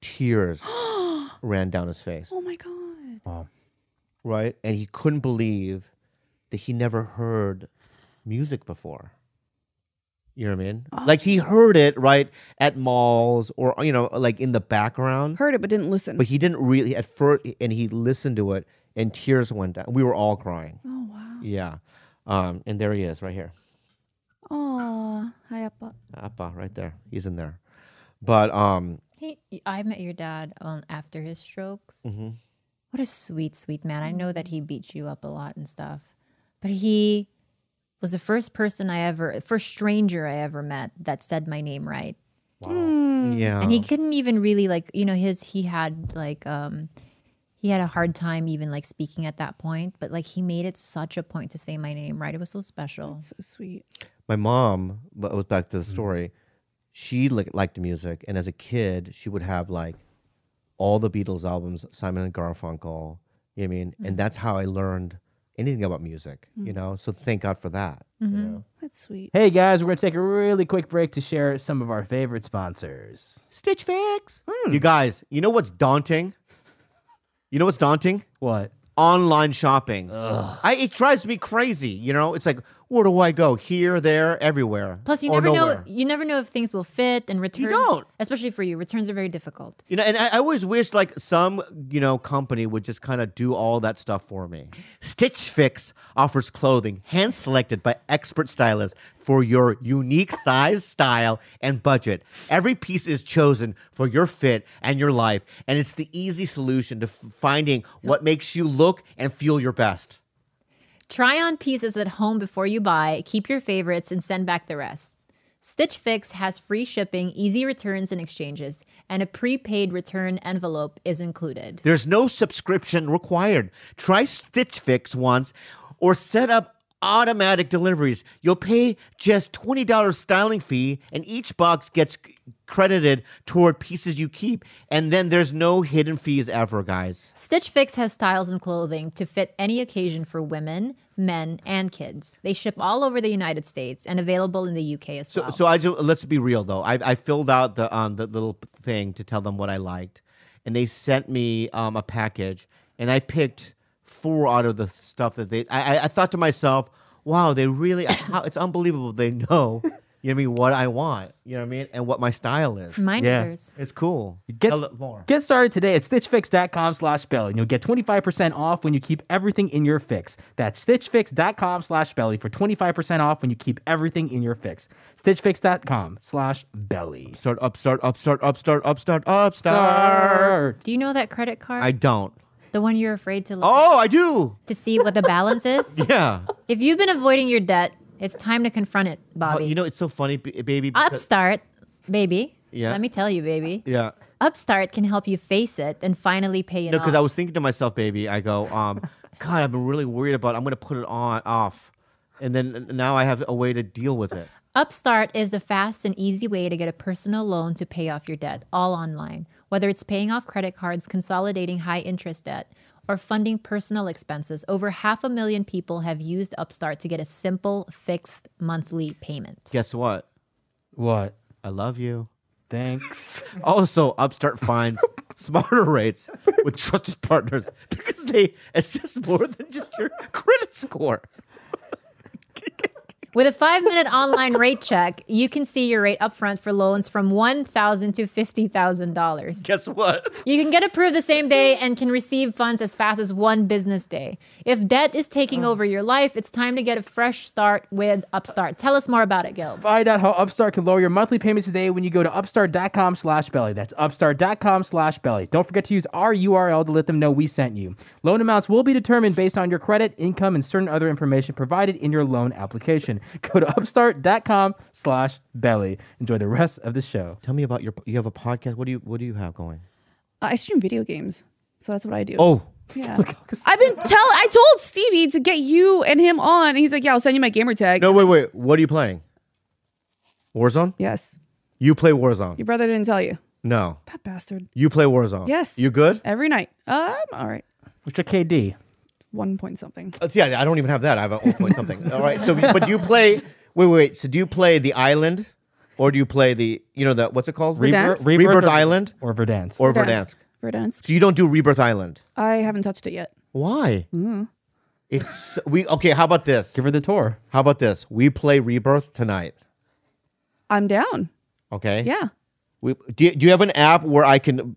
tears ran down his face. Oh my God. Wow. Right? And he couldn't believe that he never heard music before. You know what I mean? Like he heard it, right, at malls or, like in the background. Heard it, but didn't listen. But he didn't really, at first, and he listened to it and tears went down. We were all crying. Oh, wow. Yeah. And there he is right here. Oh, hi, Appa. Appa, right there. He's in there. But, Hey, I met your dad after his strokes. mhm. What a sweet, sweet man. I know that he beat you up a lot and stuff. But he was the first stranger I ever met that said my name right. Yeah. And he couldn't even really he had a hard time even like speaking at that point, but like he made it such a point to say my name right. It was so special. So sweet. My mom, but it was back to the story, she liked the music. And as a kid, she would have like all the Beatles albums, Simon and Garfunkel, you know what I mean? And that's how I learned anything about music, So thank God for that. You know? That's sweet. Hey guys, we're going to take a really quick break to share some of our favorite sponsors. Stitch Fix. You guys, you know what's daunting? You know what's daunting? What? Online shopping. It drives me crazy. It's like, where do I go? Here, there, everywhere. Plus, you or never nowhere. know if things will fit and returns. don't. Especially for you, returns are very difficult. And I always wish like some, company would just kind of do all that stuff for me. Stitch Fix offers clothing hand-selected by expert stylists for your unique size, style, and budget. Every piece is chosen for your fit and your life, and it's the easy solution to finding what makes you look and feel your best. Try on pieces at home before you buy, keep your favorites, and send back the rest. Stitch Fix has free shipping, easy returns and exchanges, and a prepaid return envelope is included. There's no subscription required. Try Stitch Fix once or set up automatic deliveries. You'll pay just $20 styling fee, and each box gets credited toward pieces you keep. And then there's no hidden fees ever, guys. Stitch Fix has styles and clothing to fit any occasion for women, men, and kids. They ship all over the United States and available in the UK as well. So let's be real though. I filled out the little thing to tell them what I liked, and they sent me a package, and I picked 4 out of the stuff that I thought to myself, wow, they really it's unbelievable. They know. You know what I mean? What I want, you know what I mean? And what my style is. Mine Yeah. yours. It's cool. More. Get started today at stitchfix.com/belly. And you'll get 25% off when you keep everything in your fix. That's stitchfix.com/belly for 25% off when you keep everything in your fix. Stitchfix.com/belly. Upstart. Do you know that credit card? I don't. The one you're afraid to look Oh, I do. to see what the balance is? Yeah. If you've been avoiding your debt, it's time to confront it, Bobby. It's so funny, baby. because- Upstart, baby. Yeah. Let me tell you, baby. Yeah. Upstart can help you face it and finally pay it No, off. because I was thinking to myself, baby, I go, God, I've been really worried about I'm going to put it off. And then now I have a way to deal with it. Upstart is the fast and easy way to get a personal loan to pay off your debt, all online. Whether it's paying off credit cards, consolidating high interest debt, or funding personal expenses, over 500,000 people have used Upstart to get a simple, fixed monthly payment. Guess what? What? I love you. Thanks. Also, Upstart finds smarter rates with trusted partners because they assess more than just your credit score. With a 5-minute online rate check, you can see your rate upfront for loans from $1,000 to $50,000. Guess what? You can get approved the same day and can receive funds as fast as 1 business day. If debt is taking over your life, it's time to get a fresh start with Upstart. Tell us more about it, Gil. Find out how Upstart can lower your monthly payments today when you go to upstart.com/belly. That's upstart.com/belly. Don't forget to use our URL to let them know we sent you. Loan amounts will be determined based on your credit, income, and certain other information provided in your loan application. Go to upstart.com/belly. Enjoy the rest of the show. Tell me about you have a podcast. What do you have going? I stream video games, so that's what I do. Oh, yeah. I told Stevie to get you and him on, and he's like, "Yeah, I'll send you my gamer tag." no, wait. What are you playing? Warzone? Yes. You play Warzone? Your brother didn't tell you. No. That bastard. You play Warzone? Yes. You good? Every night. All right. What's your KD? 1 point something. Yeah, I don't even have that. I have a 0 point something. All right. So, but do you play? Wait. So, do you play the island? Or do you play what's it called? Verdansk? Rebirth or- Island? or Verdansk. Or Verdansk. Verdansk. So you don't do Rebirth Island. I haven't touched it yet. Why? Okay, how about this? Give her the tour. How about this? We play Rebirth tonight. I'm down. Okay? Yeah. Do you have an app where I can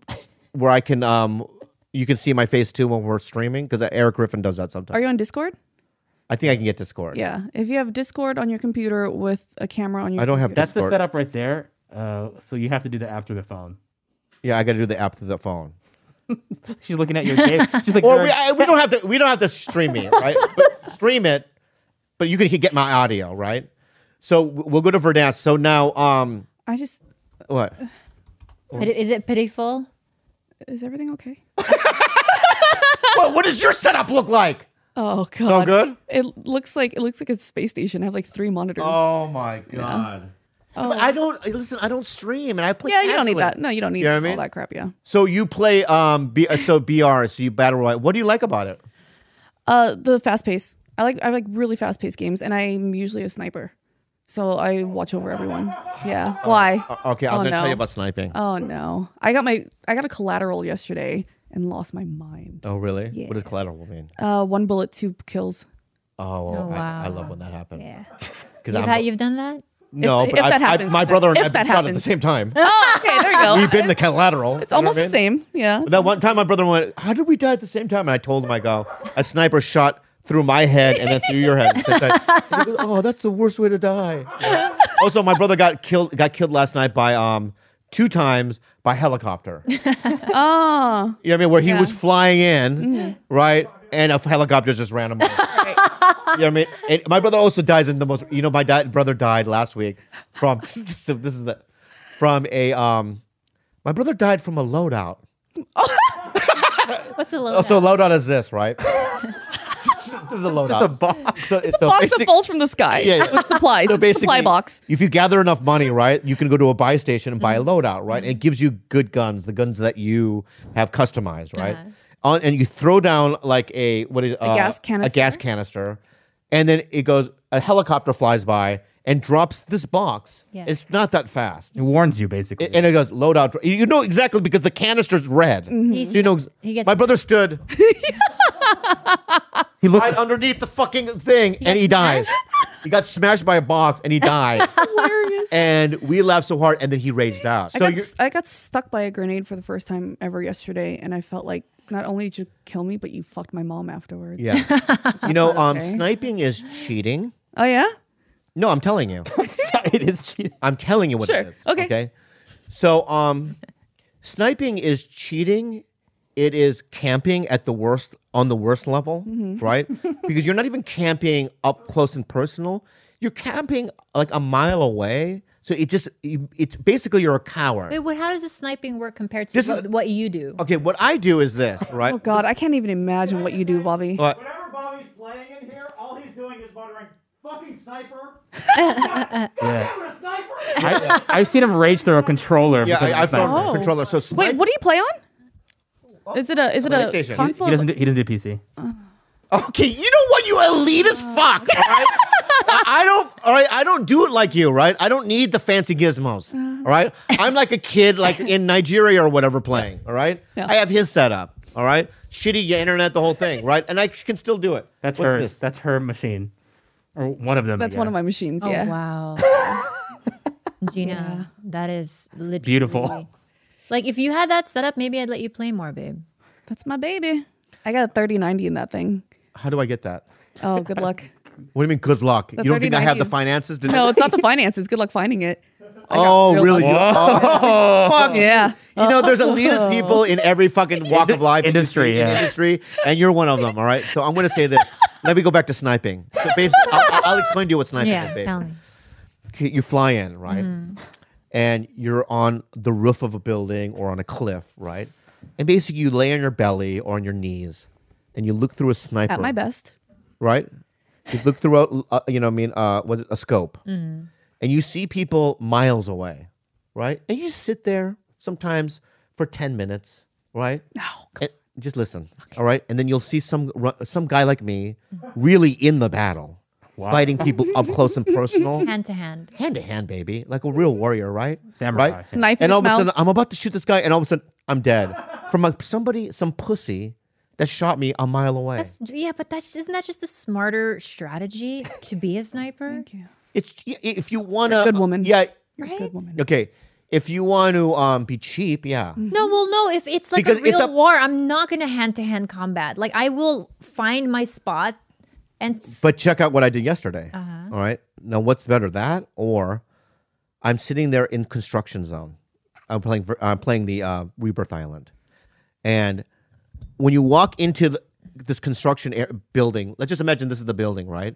you can see my face too when we're streaming? Because Eric Griffin does that sometimes. Are you on Discord? I think I can get Discord. Yeah. If you have Discord on your computer with a camera on your I don't have computer. That's the Discord. setup right there. So you have to do that after the phone. Yeah, I got to do the app through the phone. She's looking at your game. She's like, Or we don't have to stream me, right? But stream it, but you can get my audio, right? So we'll go to Verdansk. So now, I just... what? Is it pitiful? Is everything okay? Well, what does your setup look like? Oh, God. So good? It looks like a space station. I have like 3 monitors. Oh my God. But I don't stream and I play. Yeah, you don't need casually. that. No, you don't need You know what I all mean? that crap, yeah. So you play BR, so you battle royale. What do you like about it? The fast pace. I like really fast paced games, and I'm usually a sniper. So I watch over everyone. Yeah. Why? Okay, I'm Oh, gonna tell no. you about sniping. Oh no. I got a collateral yesterday and lost my mind. Oh really? Yeah. What does collateral mean? 1 bullet, 2 kills. Oh, well, Oh, wow. I love when that happens. Yeah. Because You've done that? no, If but that happens, my brother and I if have been that shot at the happens. same time. Oh, okay, there you go. We've been the collateral. It's almost the same. Yeah. That one time my brother went, "How did we die at the same time?" And I told him, I go, "A sniper shot through my head and then through your head." And he goes, "Oh, that's the worst way to die." Yeah. Also, my brother got killed last night by 2 times by helicopter. Oh. You know what I mean? Where he was flying in, right? And a helicopter just ran him over. You know what I mean? And my brother also dies in the most, my brother died last week from, my brother died from a loadout. What's a loadout? So a loadout is this, right? This is a loadout. Just a box. So it's Box that falls from the sky. Yeah. With supplies. So It's a basically, supply box. if you gather enough money, right, you can go to a buy station and buy a loadout, right? And it gives you good guns, the guns that you have customized, right? And you throw down like a gas canister? A gas canister, and then a helicopter flies by and drops this box. Yeah. It's not that fast. It warns you basically. And it goes loadout. You know exactly because the canister's red. He's- So you know he gets- my brother stood he looks. right underneath the fucking thing and he dies. He got smashed by a box and he died. Hilarious. And we laughed so hard and then he raged out. So I got stuck by a grenade for the first time ever yesterday, and I felt like not only did you kill me, but you fucked my mom afterwards. yeah. okay. Sniping is cheating. Oh yeah? No, I'm telling you. it is cheating. I'm telling you what Sure. it is. Okay. So sniping is cheating. It is camping at the worst, on the worst level, right? Because you're not even camping up close and personal. You're camping like a mile away. So it's basically you're a coward. Wait, how does the sniping work compared to what you do? Okay, what I do is this, right? Oh god, I can't even imagine what you do, Bobby. What? Whenever Bobby's playing in here, all he's doing is muttering, "Fucking sniper! Yeah. Damn it, a sniper!" I've seen him rage through a controller. Yeah, because of I've the thrown sniper. the Oh. controller. So Wait, what do you play on? Is it a PlayStation. console? He doesn't do PC. Okay, you know what, you elitist fuck, all right? I don't do it like you, right? I don't need the fancy gizmos, all right? I'm like a kid like in Nigeria or whatever playing, all right? Yeah. I have his setup, all right? Shitty internet, the whole thing, right? And I can still do it. That's What's her. this? That's her machine, or one of them. That's one of my machines, Oh yeah. wow, Gina, that is legitimately Beautiful. Like if you had that set up, maybe I'd let you play more, babe. That's my baby. I got a 3090 in that thing. How do I get that? Oh, good luck. What do you mean, good luck? You don't think I have the 3090s. finances to do No, it? it's not the finances. Good luck finding it. Oh, real really? lucky. Oh, fuck. Yeah. You know, there's elitist people in every fucking walk of life. that you Industry, see in yeah. industry, and you're one of them, all right? So I'm going to say this. Let me go back to sniping. So, babes, I'll explain to you what sniping is, Yeah, babe. tell me. You fly in, right? And you're on the roof of a building or on a cliff, right? And basically you lay on your belly or on your knees and you look through a sniper. At my best. Right? You look through a scope. And you see people miles away, right? And you sit there sometimes for 10 minutes, right? No. And just listen, all right? And then you'll see some guy like me really in the battle, fighting people up close and personal. Hand to hand. Hand to hand, baby. Like a real warrior, right? Samurai. Right? Knife in And his all of a mouth. sudden, I'm about to shoot this guy, and all of a sudden, I'm dead. From some pussy that shot me a mile away. But isn't that just a smarter strategy to be a sniper? Thank you. It's if you want to... Good woman. Yeah. You're a good woman. Okay. If you want to be cheap, yeah. No. If it's like Because a real it's a- war, I'm not gonna hand-to-hand combat. Like I will find my spot and. But check out what I did yesterday. All right. Now, what's better, that or I'm sitting there in construction zone. I'm playing the Rebirth Island, and when you walk into this construction building, let's just imagine this is the building, right?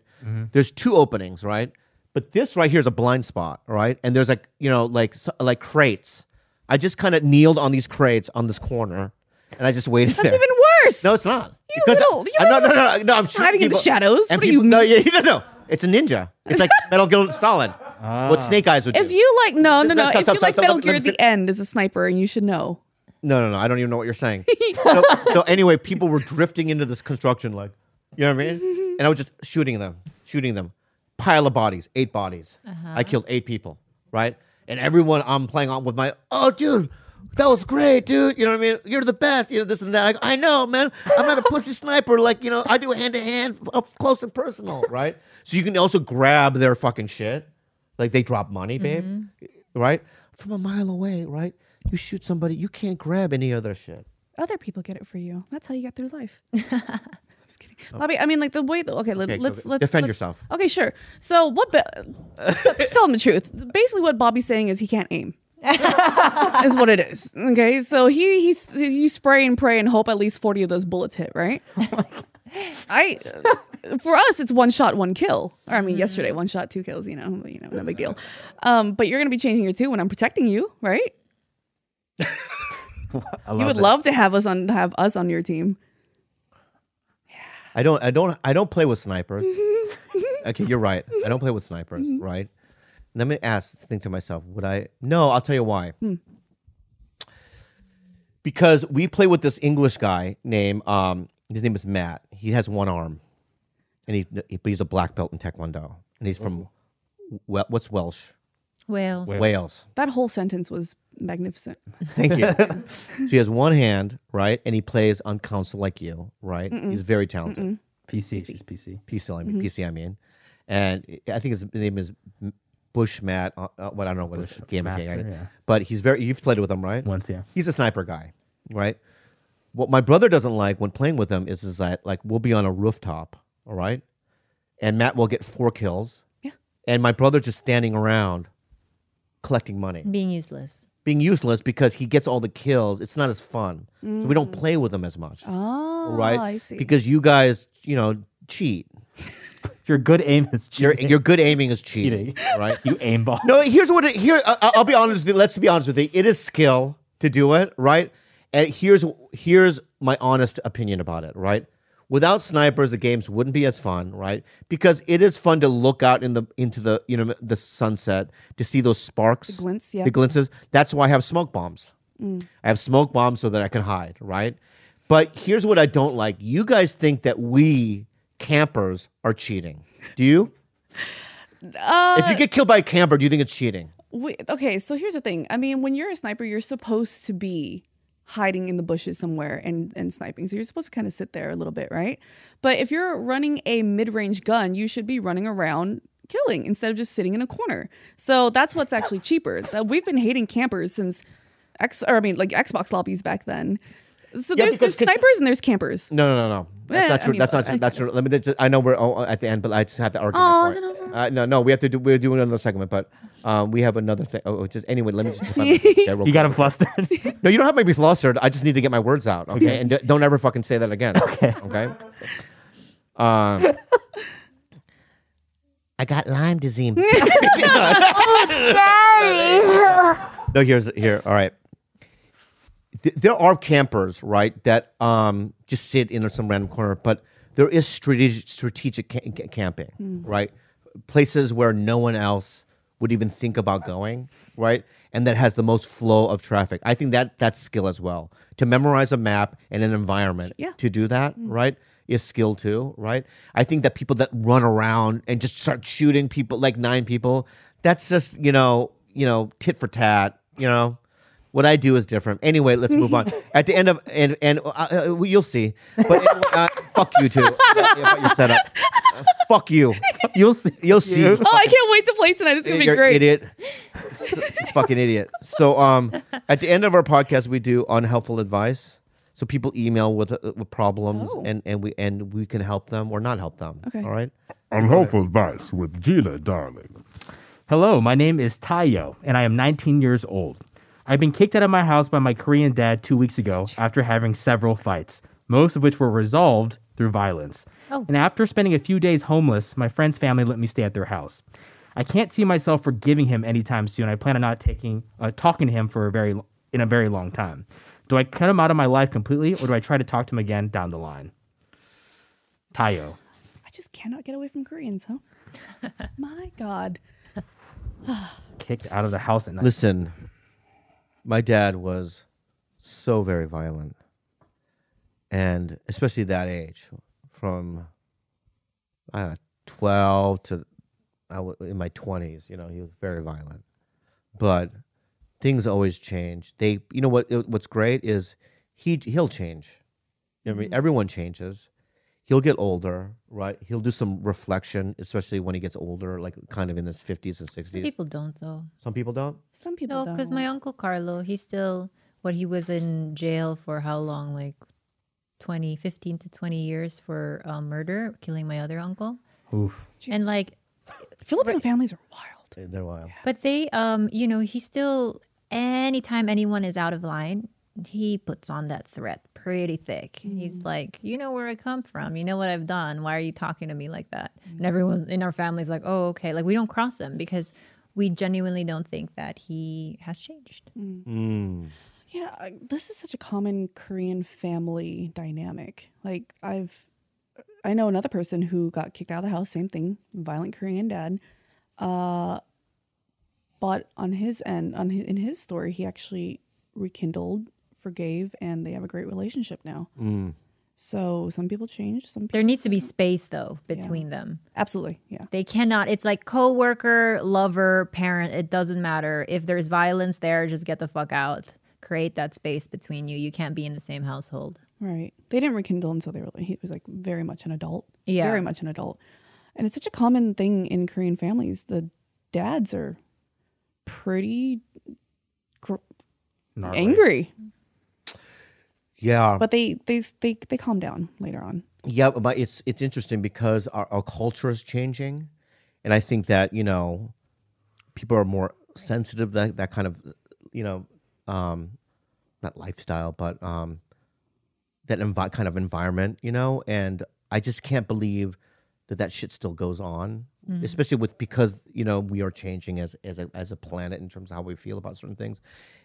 There's two openings, right? But this right here is a blind spot, right? And there's like crates. I just kind of kneeled on these crates on this corner, and I just waited That's there. even worse. No, it's not. You Because little- no. I'm shooting hiding in the people- shadows. And What are people, you- no. It's a ninja. It's like Metal Gear Solid. What Snake Eyes would do. If you like, no. If you like Stop, Metal let Gear me at the end as a sniper, and you should know. No. I don't even know what you're saying. So anyway, people were drifting into this construction, like, you know what I mean? And I was just shooting them. Pile of bodies, 8 bodies. I killed 8 people, right? And everyone I'm playing on with oh, dude, that was great, dude. You know what I mean? You're the best. You know, this and that. I know, man. I'm not a pussy sniper. Like, you know, I do hand-to-hand, up close and personal, right? So you can also grab their fucking shit. Like, they drop money, babe, right? From a mile away, right? You shoot somebody, you can't grab any other shit. Other people get it for you. That's how you get through life. Just kidding, Bobby. I mean, like the way. Let's defend yourself. Okay, sure. So just tell him the truth. Basically, what Bobby's saying is he can't aim. Is what it is. Okay, so you spray and pray and hope at least 40 of those bullets hit. Right. For us, it's 1 shot, 1 kill. Or I mean, yesterday 1 shot, 2 kills. You know, no big deal. But you're gonna be changing your 2 when I'm protecting you, right? You would love to have us on your team. I don't play with snipers. Okay, you're right. I don't play with snipers, right? And I'm gonna think to myself, would I? No, I'll tell you why. Because we play with this English guy named his name is Matt. He has 1 arm, and but he's a black belt in Taekwondo, and he's from what's Welsh? Wales. That whole sentence was magnificent. Thank you. So he has 1 hand, right? And he plays on console like you, right? He's very talented. PC. She's PC. PC, I mean. And I think his name is Bush Matt. I don't know what his game Master, is. yeah. But you've played with him, right? Once, yeah. He's a sniper guy, right? What my brother doesn't like when playing with him is that, like, we'll be on a rooftop, all right? And Matt will get 4 kills. Yeah. And my brother's just standing around collecting money. Being useless Because he gets all the kills. It's not as fun. So we don't play with him as much. Oh, right? I see. Because you guys, cheat. Your good aim is cheating. Your good aiming is cheating, right? You aimball. No, I'll be honest with you. Let's be honest with you. It is skill to do it, right? And here's my honest opinion about it, right? Without snipers, the games wouldn't be as fun, right? Because it is fun to look out into the sunset to see those sparks, The glints, yeah. the glints. That's why I have smoke bombs. I have smoke bombs so that I can hide, right? But here's what I don't like. You guys think that we campers are cheating. Do you? If you get killed by a camper, do you think it's cheating? Okay, so here's the thing. I mean, when you're a sniper, you're supposed to be hiding in the bushes somewhere and sniping. So you're supposed to kind of sit there a little bit, right? But if you're running a mid-range gun, you should be running around killing instead of just sitting in a corner. So that's what's actually cheaper. We've been hating campers since Xbox lobbies back then. So Yeah, there's snipers and there's campers. No. That's not true. That's not true. That's true. Let me. I know we're at the end, but I just have to argue. Oh, is it over? No. We're doing another segment, but we have another thing. Anyway. Let me just. Defend myself, okay, real You got him quick. flustered. No, you don't have to make me flustered. I just need to get my words out, okay? And don't ever fucking say that again. Okay. I got Lyme disease. No, here. All right. There are campers, right, that just sit in some random corner, but there is strategic camping, right? Places where no one else would even think about going, right? And that has the most flow of traffic. I think that's skill as well. To memorize a map and an environment, to do that, right, is skill too, right? I think that people that run around and just start shooting people, like 9 people, that's just, tit for tat, What I do is different. Anyway, let's move on. At the end of and you'll see. But anyway, fuck you too. About your setup. Fuck you. You'll see. You'll see. Oh, I can't wait to play tonight. It's gonna be You're great. Idiot. Fucking idiot. So at the end of our podcast, we do unhelpful advice. So people email with problems, and we can help them or not help them. Okay. All right. Unhelpful Advice with Gina, darling. Hello, my name is Tayo, and I am 19 years old. I've been kicked out of my house by my Korean dad 2 weeks ago after having several fights, most of which were resolved through violence. Oh. And after spending a few days homeless, my friend's family let me stay at their house. I can't see myself forgiving him anytime soon. I plan on not talking to him for in a very long time. Do I cut him out of my life completely, or do I try to talk to him again down the line? Tayo. I just cannot get away from Koreans, huh? My God. Kicked out of the house at night. Listen, my dad was so very violent, and especially that age, from 12 to in my 20s. He was very violent, but things always change. What's great is he'll change. I mean, everyone changes. He'll get older, right? He'll do some reflection, especially when he gets older, like kind of in his 50s and 60s. People don't though. Some people don't. Some people No, don't. because my uncle Carlo, he was in jail for how long? Like 15 to 20 years for murder, killing my other uncle. Oof. And like, Filipino families are wild. They're wild. but they, he still, anytime anyone is out of line, he puts on that threat pretty thick. He's like, you know where I come from. You know what I've done. Why are you talking to me like that? And everyone in our family's like, oh, okay. Like, we don't cross him because we genuinely don't think that he has changed. Yeah, this is such a common Korean family dynamic. Like I know another person who got kicked out of the house, same thing, violent Korean dad. But on his end, in his story, he actually rekindled, forgave, and they have a great relationship now. So some people change. Some people There needs to be space though between them. absolutely, yeah. They cannot. It's like coworker, lover, parent. It doesn't matter. If there's violence there, just get the fuck out. Create that space between you. You can't be in the same household. Right. They didn't rekindle until he was like very much an adult. Yeah. Very much an adult. And it's such a common thing in Korean families. The dads are pretty Gnarly. angry, Yeah. but they calm down later on. Yeah, but it's interesting because our culture is changing, and I think that people are more sensitive to that kind of not lifestyle, but that kind of environment, and I just can't believe that shit still goes on, especially because we are changing as a planet in terms of how we feel about certain things,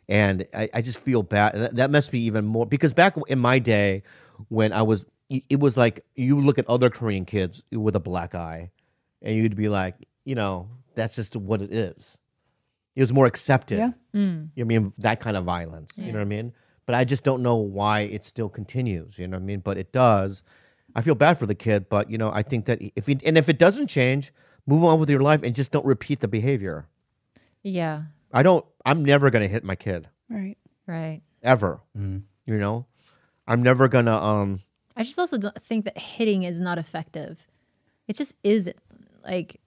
and I just feel bad. That must be even more because back in my day when it was like you look at other Korean kids with a black eye, and you'd be like, that's just what it is. It was more accepted. Yeah. I mean, that kind of violence. You know what I mean? But I just don't know why it still continues. You know what I mean? But it does. I feel bad for the kid, but I think that if it doesn't change, move on with your life and just don't repeat the behavior. Yeah. I'm never gonna hit my kid Right. Right. ever. I'm never gonna. I just also don't think that hitting is not effective. It just isn't. Like,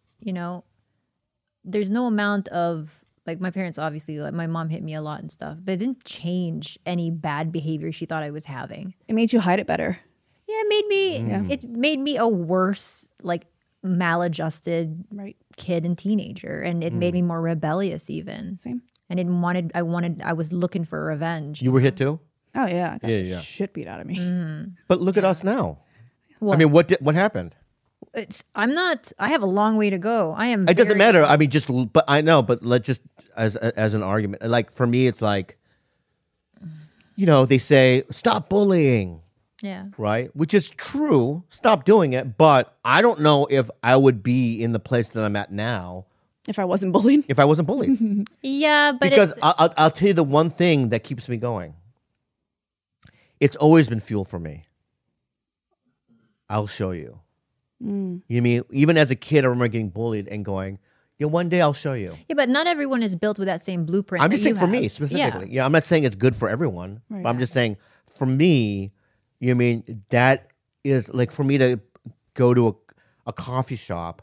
there's no amount of, like, my parents obviously, like, my mom hit me a lot and stuff, but it didn't change any bad behavior she thought I was having. It made you hide it better. Yeah, it made me a worse, like, maladjusted Right. kid and teenager, and it made me more rebellious even. Same. And I was looking for revenge. You were hit too, Oh yeah. I got Yeah. shit beat out of me. but look at us now. Well, I mean, what happened? I have a long way to go. It doesn't matter. I mean, but I know. But let's just as an argument. Like for me, it's like, they say stop bullying, Yeah. right? Which is true. Stop doing it. But I don't know if I would be in the place that I'm at now If I wasn't bullied. if I wasn't bullied. Yeah, but Because I'll tell you the one thing that keeps me going. It's always been fuel for me. I'll show you. You mean, even as a kid, I remember getting bullied and going, one day I'll show you. Yeah, but not everyone is built with that same blueprint. I'm just that saying you for have. me specifically. Yeah, I'm not saying it's good for everyone. But I'm just saying for me, you mean that is like for me to go to a coffee shop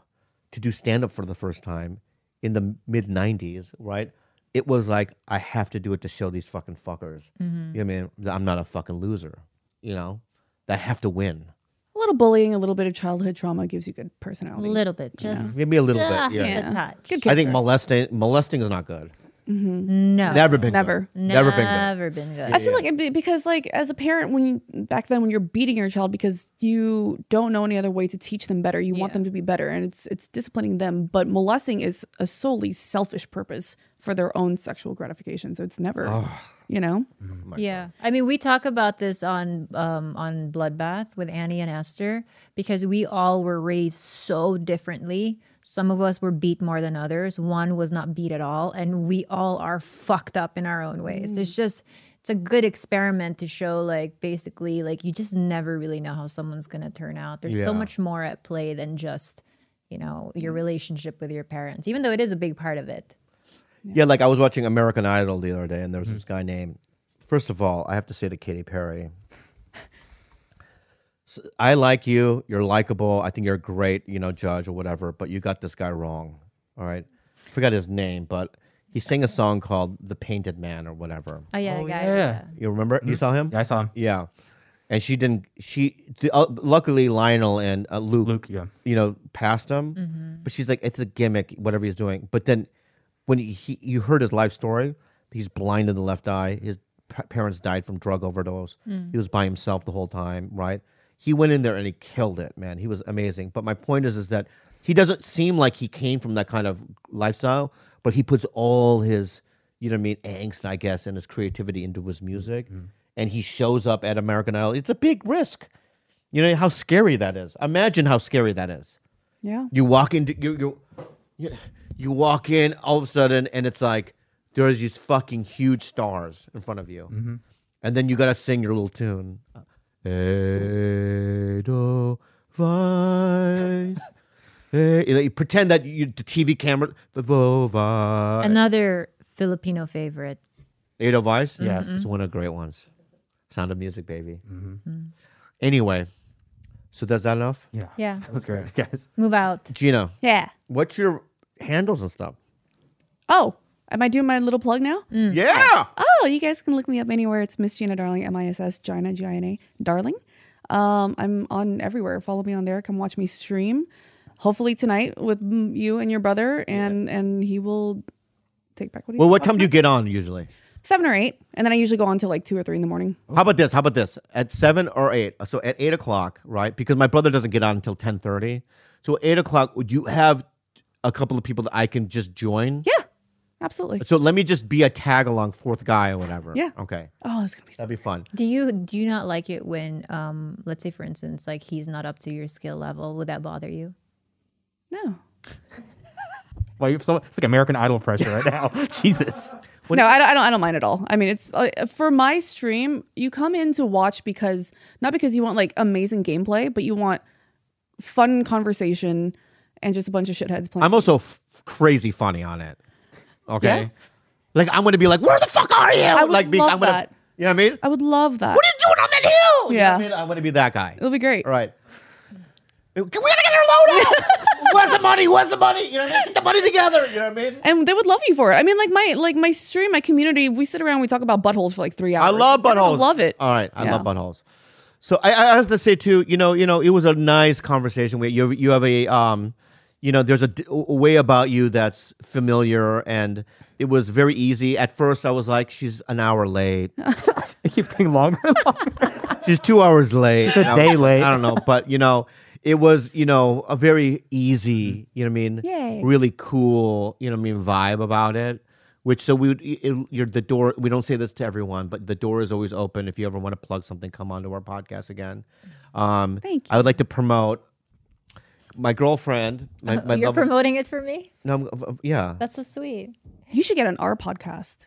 to do stand up for the first time in the mid 90s, right? It was like, I have to do it to show these fucking fuckers. You know what I mean? I'm not a fucking loser, I have to win. A little bullying, a little bit of childhood trauma gives you good A personality. little bit, just Maybe a little bit, yeah. a touch. Good I think character. molesting is not good. No, Never been Never. good. Never been good. Never been good. I feel like because like as a parent, back then when you're beating your child because you don't know any other way to teach them better, you want them to be better, and it's disciplining them. But molesting is a solely selfish purpose for their own sexual gratification. So it's never, Yeah, I mean, we talk about this on Bloodbath with Annie and Esther because we all were raised so differently. Some of us were beat more than others. One was not beat at all, and we all are fucked up in our own ways. It's a good experiment to show, like, basically, like, you just never really know how someone's gonna turn out. There's so much more at play than just, your relationship with your parents, even though it is a big part of it. Yeah, like I was watching American Idol the other day, and there was this guy named. First of all, I have to say to Katy Perry, I like you. You're likable. I think you're a great, judge or whatever. But you got this guy wrong. All right, forgot his name, but he sang a song called "The Painted Man" or whatever. Oh yeah, the guy. yeah. You remember? You saw him? Yeah, I saw him. Yeah, and she didn't. Luckily Lionel and Luke, passed him. But she's like, it's a gimmick, whatever he's doing. But then when you heard his life story, he's blind in the left eye. His parents died from drug overdose. He was by himself the whole time, right? He went in there and he killed it, man. He was amazing. But my point is that he doesn't seem like he came from that kind of lifestyle, but he puts all his, angst, I guess, and his creativity into his music. And he shows up at American Idol. It's a big risk. You know how scary that is. Imagine how scary that is. Yeah. You walk into you walk in all of a sudden, and it's like there's these fucking huge stars in front of you, and then you gotta sing your little tune. Advice. You pretend that the TV camera. Another Filipino favorite. Advice. Yes. It's one of the great ones. Sound of Music, baby. Anyway, so that's that enough? Yeah. That was great, guys. Move out. Gina, Yeah. what's your handles and stuff? Oh, am I doing my little plug now? Yeah. Oh, you guys can look me up anywhere. It's Miss Gina Darling, MISS Gina Gina Darling. I'm on everywhere. Follow me on there. Come watch me stream. Hopefully tonight with you and your brother, and he will take back what he. Well, what time do you get on usually? 7 or 8, and then I usually go on till like 2 or 3 in the morning. How about this? At 7 or 8. So at 8 o'clock, right? Because my brother doesn't get on until 10:30. So at 8 o'clock, would you have a couple of people that I can just join? Yeah, absolutely. So let me just be a tag along fourth guy or whatever. Yeah. Okay. Oh, that's gonna be so. That'd be fun. Do you not like it when, let's say for instance, like he's not up to your skill level? Would that bother you? No. Well, it's like American Idol pressure right now. Jesus. No, I don't mind at all. I mean, it's for my stream. You come in to watch not because you want like amazing gameplay, but you want fun conversation and just a bunch of shitheads playing. I'm also crazy funny on it. Okay. Yeah. Like I'm gonna be like, where the fuck are you? I would like, love I'm gonna, that. You know what I mean? I would love that. What are you doing on that hill? You know Yeah. what I mean? I'm gonna be that guy. It'll be great. All right. We gotta get our load out. Where's the money? Where's the money? You know what I mean? Get the money together. You know what I mean? And they would love you for it. I mean, like my stream, my community, we sit around, we talk about buttholes for like 3 hours. I love buttholes. I love it. All right, I Yeah. love buttholes. So I have to say too, it was a nice conversation. You have a there's a way about you that's familiar, and it was very easy. At first, I was like, she's an hour late. It keeps getting longer and longer. She's 2 hours late. It's a day late. I don't know, but it was a very easy, Yay. really cool, vibe about it. Which so you're the door. We don't say this to everyone, but the door is always open. If you ever want to plug something, come onto our podcast again. Thank you. I would like to promote my girlfriend. My You're love. promoting it for me? No, yeah. That's so sweet. You should get on our podcast.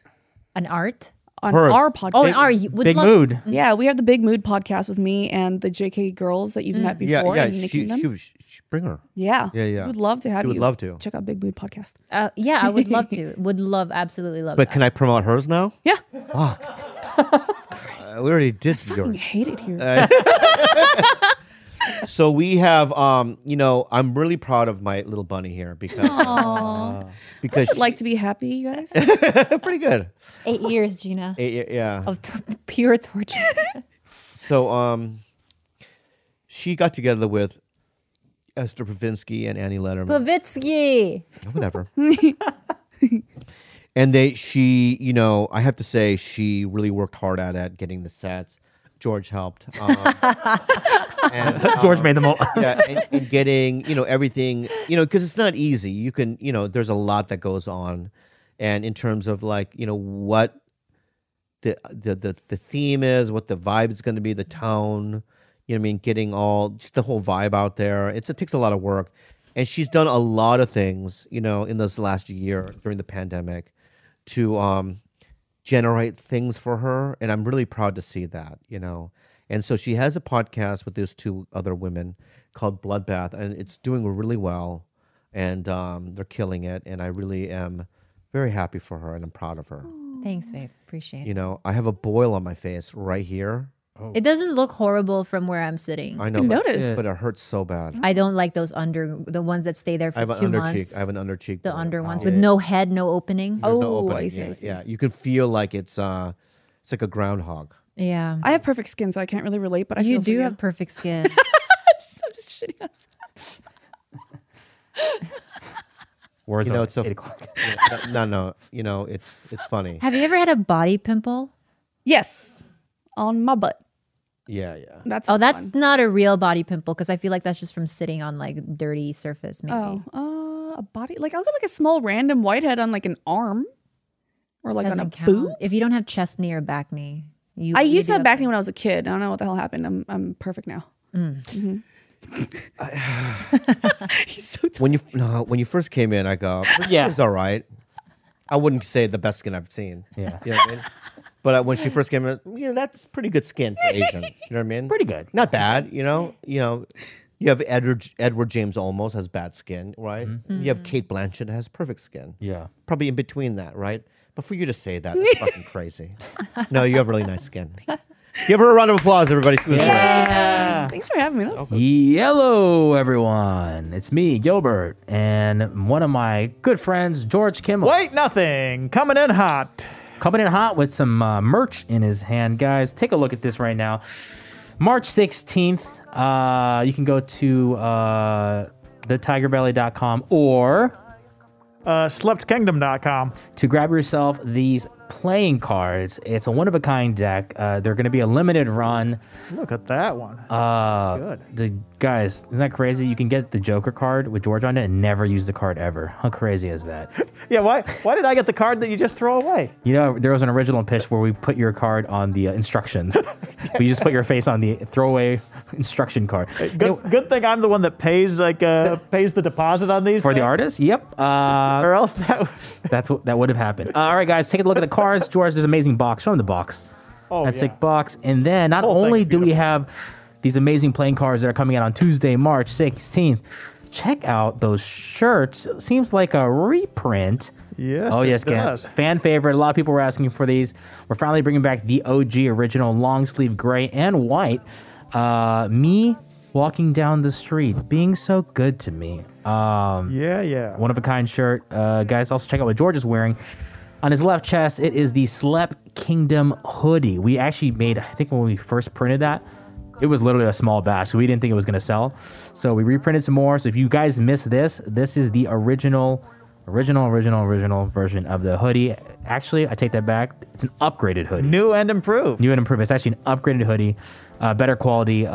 An art? on Hers. our podcast. Oh, and Ari, would Big love, mood. Yeah, we have the Big Mood podcast with me and the JK girls that you've met Yeah, before. yeah. and Nikki and them. She bring her. Yeah. Yeah. We would love to have She you. would love to. Check out Big Mood podcast. Yeah, I would love to. Would love, absolutely love But that. can I promote hers now? Yeah. Fuck. We already did I yours. hate it here. So we have, I'm really proud of my little bunny here because What's it like to be happy, you guys? pretty good. 8 years, Gina, Yeah. of pure torture. So she got together with Esther Provinsky and Annie Letterman. Pavitsky. Whatever. And I have to say, she really worked hard at getting the sets. George helped. And, George made them all. yeah, and getting, everything, because it's not easy. You can, there's a lot that goes on. And in terms of what the theme is, what the vibe is going to be, the tone, getting just the whole vibe out there. It takes a lot of work. And she's done a lot of things, in this last year during the pandemic to generate things for her. And I'm really proud to see that, And so she has a podcast with those two other women called Bloodbath, and it's doing really well. And they're killing it. And I really am very happy for her, and I'm proud of her. Thanks, babe. Appreciate it. I have a boil on my face right here. It doesn't look horrible from where I'm sitting. I know, noticed. but it hurts so bad. I don't like those the ones that stay there I have for an 2 under months. cheek. I have an under cheek. The boil. under ones Yeah, with yeah. no head, no opening. There's no Oh, opening. I see, Yeah, I see. yeah. You can feel like it's like a groundhog. Yeah. I have perfect skin, so I can't really relate, but I You feel for do have perfect skin. I'm just shitting on Words You know, are it's so 8 o'clock. no. It's funny. Have you ever had a body pimple? Yes, on my butt. Yeah. That's Oh, that's fun. not a real body pimple because I feel like that's just from sitting on like dirty surface, maybe. A body like I'll get like a small random whitehead on like an arm or like on a Doesn't count. boob. If you don't have chest knee or back knee, I used to have back knee when I was a kid. I don't know what the hell happened. I'm perfect now. He's so When you first came in, I go, this Yeah. is all right. I wouldn't say the best skin I've seen. Yeah. You know what I mean? But when she first came in, that's pretty good skin for Asian. You know what I mean? Pretty good. Not bad. You have Edward James Olmos has bad skin, right? Mm-hmm. You have Kate Blanchett has perfect skin. Yeah. Probably in between that, right? But for you to say that, that's fucking crazy. No, you have really nice skin. Give her a round of applause, everybody. She was great. Yeah. Thanks for having me. That was Hello, everyone. It's me, Gilbert, and one of my good friends, George Kimmel. Wait, nothing. Coming in hot. Coming in hot with some merch in his hand. Guys, take a look at this right now. March 16th, you can go to thetigerbelly.com or Sleptkingdom.com. to grab yourself these playing cards. It's a one-of-a-kind deck. They're going to be a limited run. Look at that one. Good. Guys, isn't that crazy? You can get the Joker card with George on it and never use the card ever. How crazy is that? Yeah, why did I get the card that you just throw away? There was an original pitch where we put your card on the instructions. We just put your face on the throwaway instruction card. Good thing I'm the one that pays pays the deposit on these For the things. artist? Yep. Or else That would have happened. All right, guys, take a look at the cards. George, there's an amazing box. Show him the box. Oh, That yeah. sick box. And then not Whole only thing's do we beautiful. have these amazing playing cards that are coming out on Tuesday, March 16th, check out those shirts. Seems like a reprint. Yes, Oh, it yes, does. fan favorite. A lot of people were asking for these. We're finally bringing back the OG original long sleeve gray and white. Me walking down the street, being so good to me. Yeah. One of a kind shirt. Guys, also check out what George is wearing. On his left chest, it is the Slep Kingdom hoodie. We actually made, I think when we first printed that, it was literally a small batch, so we didn't think it was going to sell. So we reprinted some more. So if you guys missed this is the original version of the hoodie. Actually, I take that back. It's an upgraded hoodie. New and improved. New and improved. It's actually an upgraded hoodie, better quality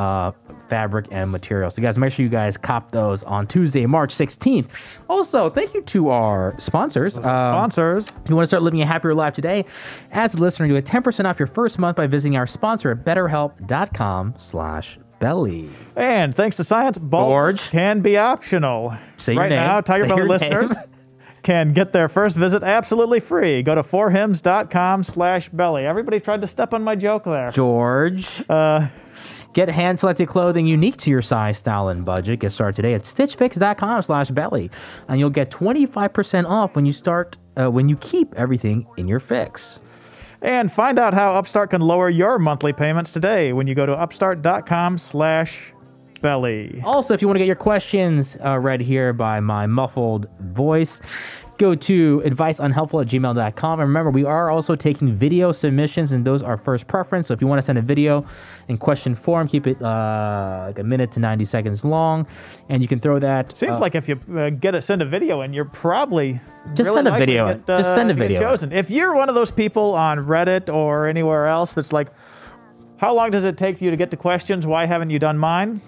fabric and material. So guys, make sure you guys cop those on Tuesday, March 16th. Also, thank you to our sponsors. Sponsors. If you want to start living a happier life today, as a listener, you get 10% off your first month by visiting our sponsor at betterhelp.com/belly. And thanks to science, baldness George. can be optional. Say your right name. now, Tiger Say Belly your listeners, name. can get their first visit absolutely free. Go to forhims.com/belly. Everybody tried to step on my joke there. George. Get hand-selected clothing unique to your size, style, and budget. Get started today at stitchfix.com/belly. And you'll get 25% off when you start, when you keep everything in your fix. And find out how Upstart can lower your monthly payments today when you go to upstart.com/belly. Also, if you want to get your questions read here by my muffled voice, go to adviceunhelpful@gmail.com. And remember, we are also taking video submissions, and those are first preference. So if you want to send a video in question form, keep it like a minute to 90 seconds long, and you can throw that. Seems like if you send a video in, you're probably just really send a likely video. to get, Just send a to get video. chosen. If you're one of those people on Reddit or anywhere else that's like, how long does it take for you to get to questions? Why haven't you done mine?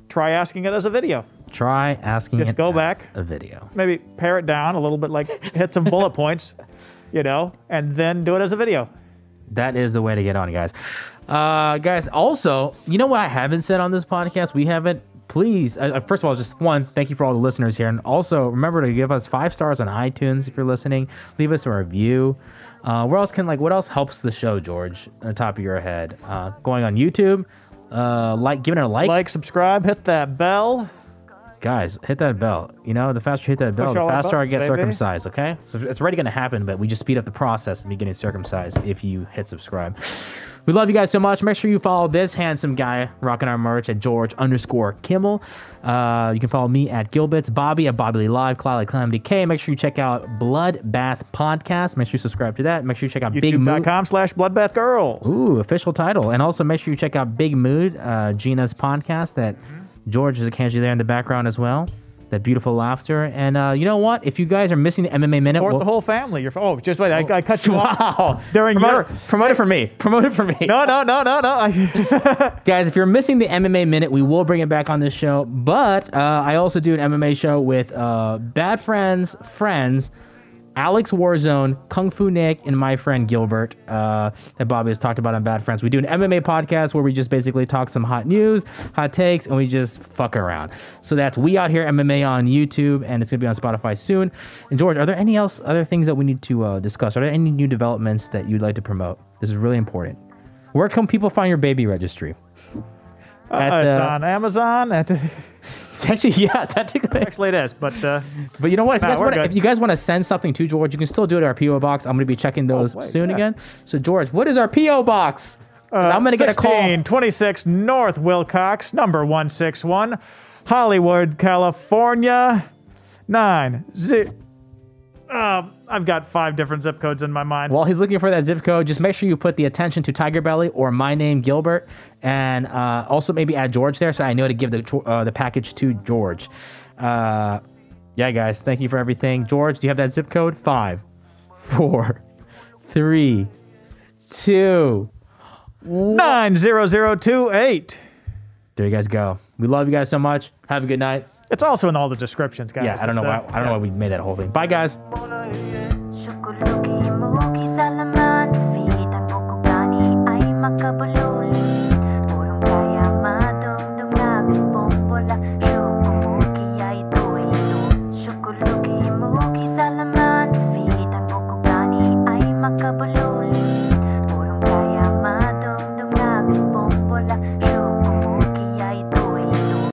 Try asking it as a video. Try asking Just it go as back. a video. Maybe pare it down a little bit, like hit some bullet points, and then do it as a video. That is the way to get on, guys. Guys, also, you know what I haven't said on this podcast? We haven't. Please, first of all, just one, thank you for all the listeners here. And also, remember to give us 5 stars on iTunes if you're listening. Leave us a review. What else helps the show, George, on the top of your head? Going on YouTube, giving it a like. Like, subscribe, hit that bell. Guys, hit that bell. The faster you hit that bell, Push the all that faster I get buttons, baby. circumcised, okay? So it's already going to happen, but we just speed up the process of me getting circumcised if you hit subscribe. We love you guys so much. Make sure you follow this handsome guy rocking our merch at George_Kimmel. You can follow me at Gilbert, Bobby at Bobby Lee Live, Khalyla Calamity K. Make sure you check out Bloodbath Podcast. Make sure you subscribe to that. Make sure you check out Big Mood. YouTube.com/bloodbathgirls. Ooh, official title. And also make sure you check out Big Mood, Gina's podcast that George is occasionally there in the background as well. That beautiful laughter. And you know what? If you guys are missing the MMA Minute... Support the whole family. Just wait. I cut you off. Wow. Promote it for me. No. Guys, if you're missing the MMA Minute, we will bring it back on this show. But I also do an MMA show with Bad Friends, Alex Warzone, Kung Fu Nick, and my friend Gilbert that Bobby has talked about on Bad Friends. We do an MMA podcast where we just basically talk some hot news, hot takes, and we just fuck around. So that's We Out Here MMA on YouTube, and it's going to be on Spotify soon. And George, are there other things that we need to discuss? Are there any new developments that you'd like to promote? This is really important. Where can people find your baby registry? It's on Amazon. Technically, Actually, it is, but you know what? If you guys want to good. send something to George, you can still do it at our PO box. I'm going to be checking those soon yeah. again. So, George, what is our PO box? I'm going to get a call. 1626 North Wilcox, number 161, Hollywood, California, 90. I've got 5 different zip codes in my mind. While he's looking for that zip code, just make sure you put the attention to TigerBelly or my name, Gilbert, and also maybe add George there so I know to give the package to George. Yeah, guys, thank you for everything. George, do you have that zip code? 5, 4, 3, 2, 90028. There you guys go. We love you guys so much. Have a good night. It's also in all the descriptions, guys. Yeah, I don't know why we made that whole thing. Bye, guys. Syukuluki mo kisalaman Feet ang bukupani ay makabululi Purong kaya madugdug namin bombola Syukumuki ay ito Syukuluki mo kisalaman Feet ang bukupani ay makabululi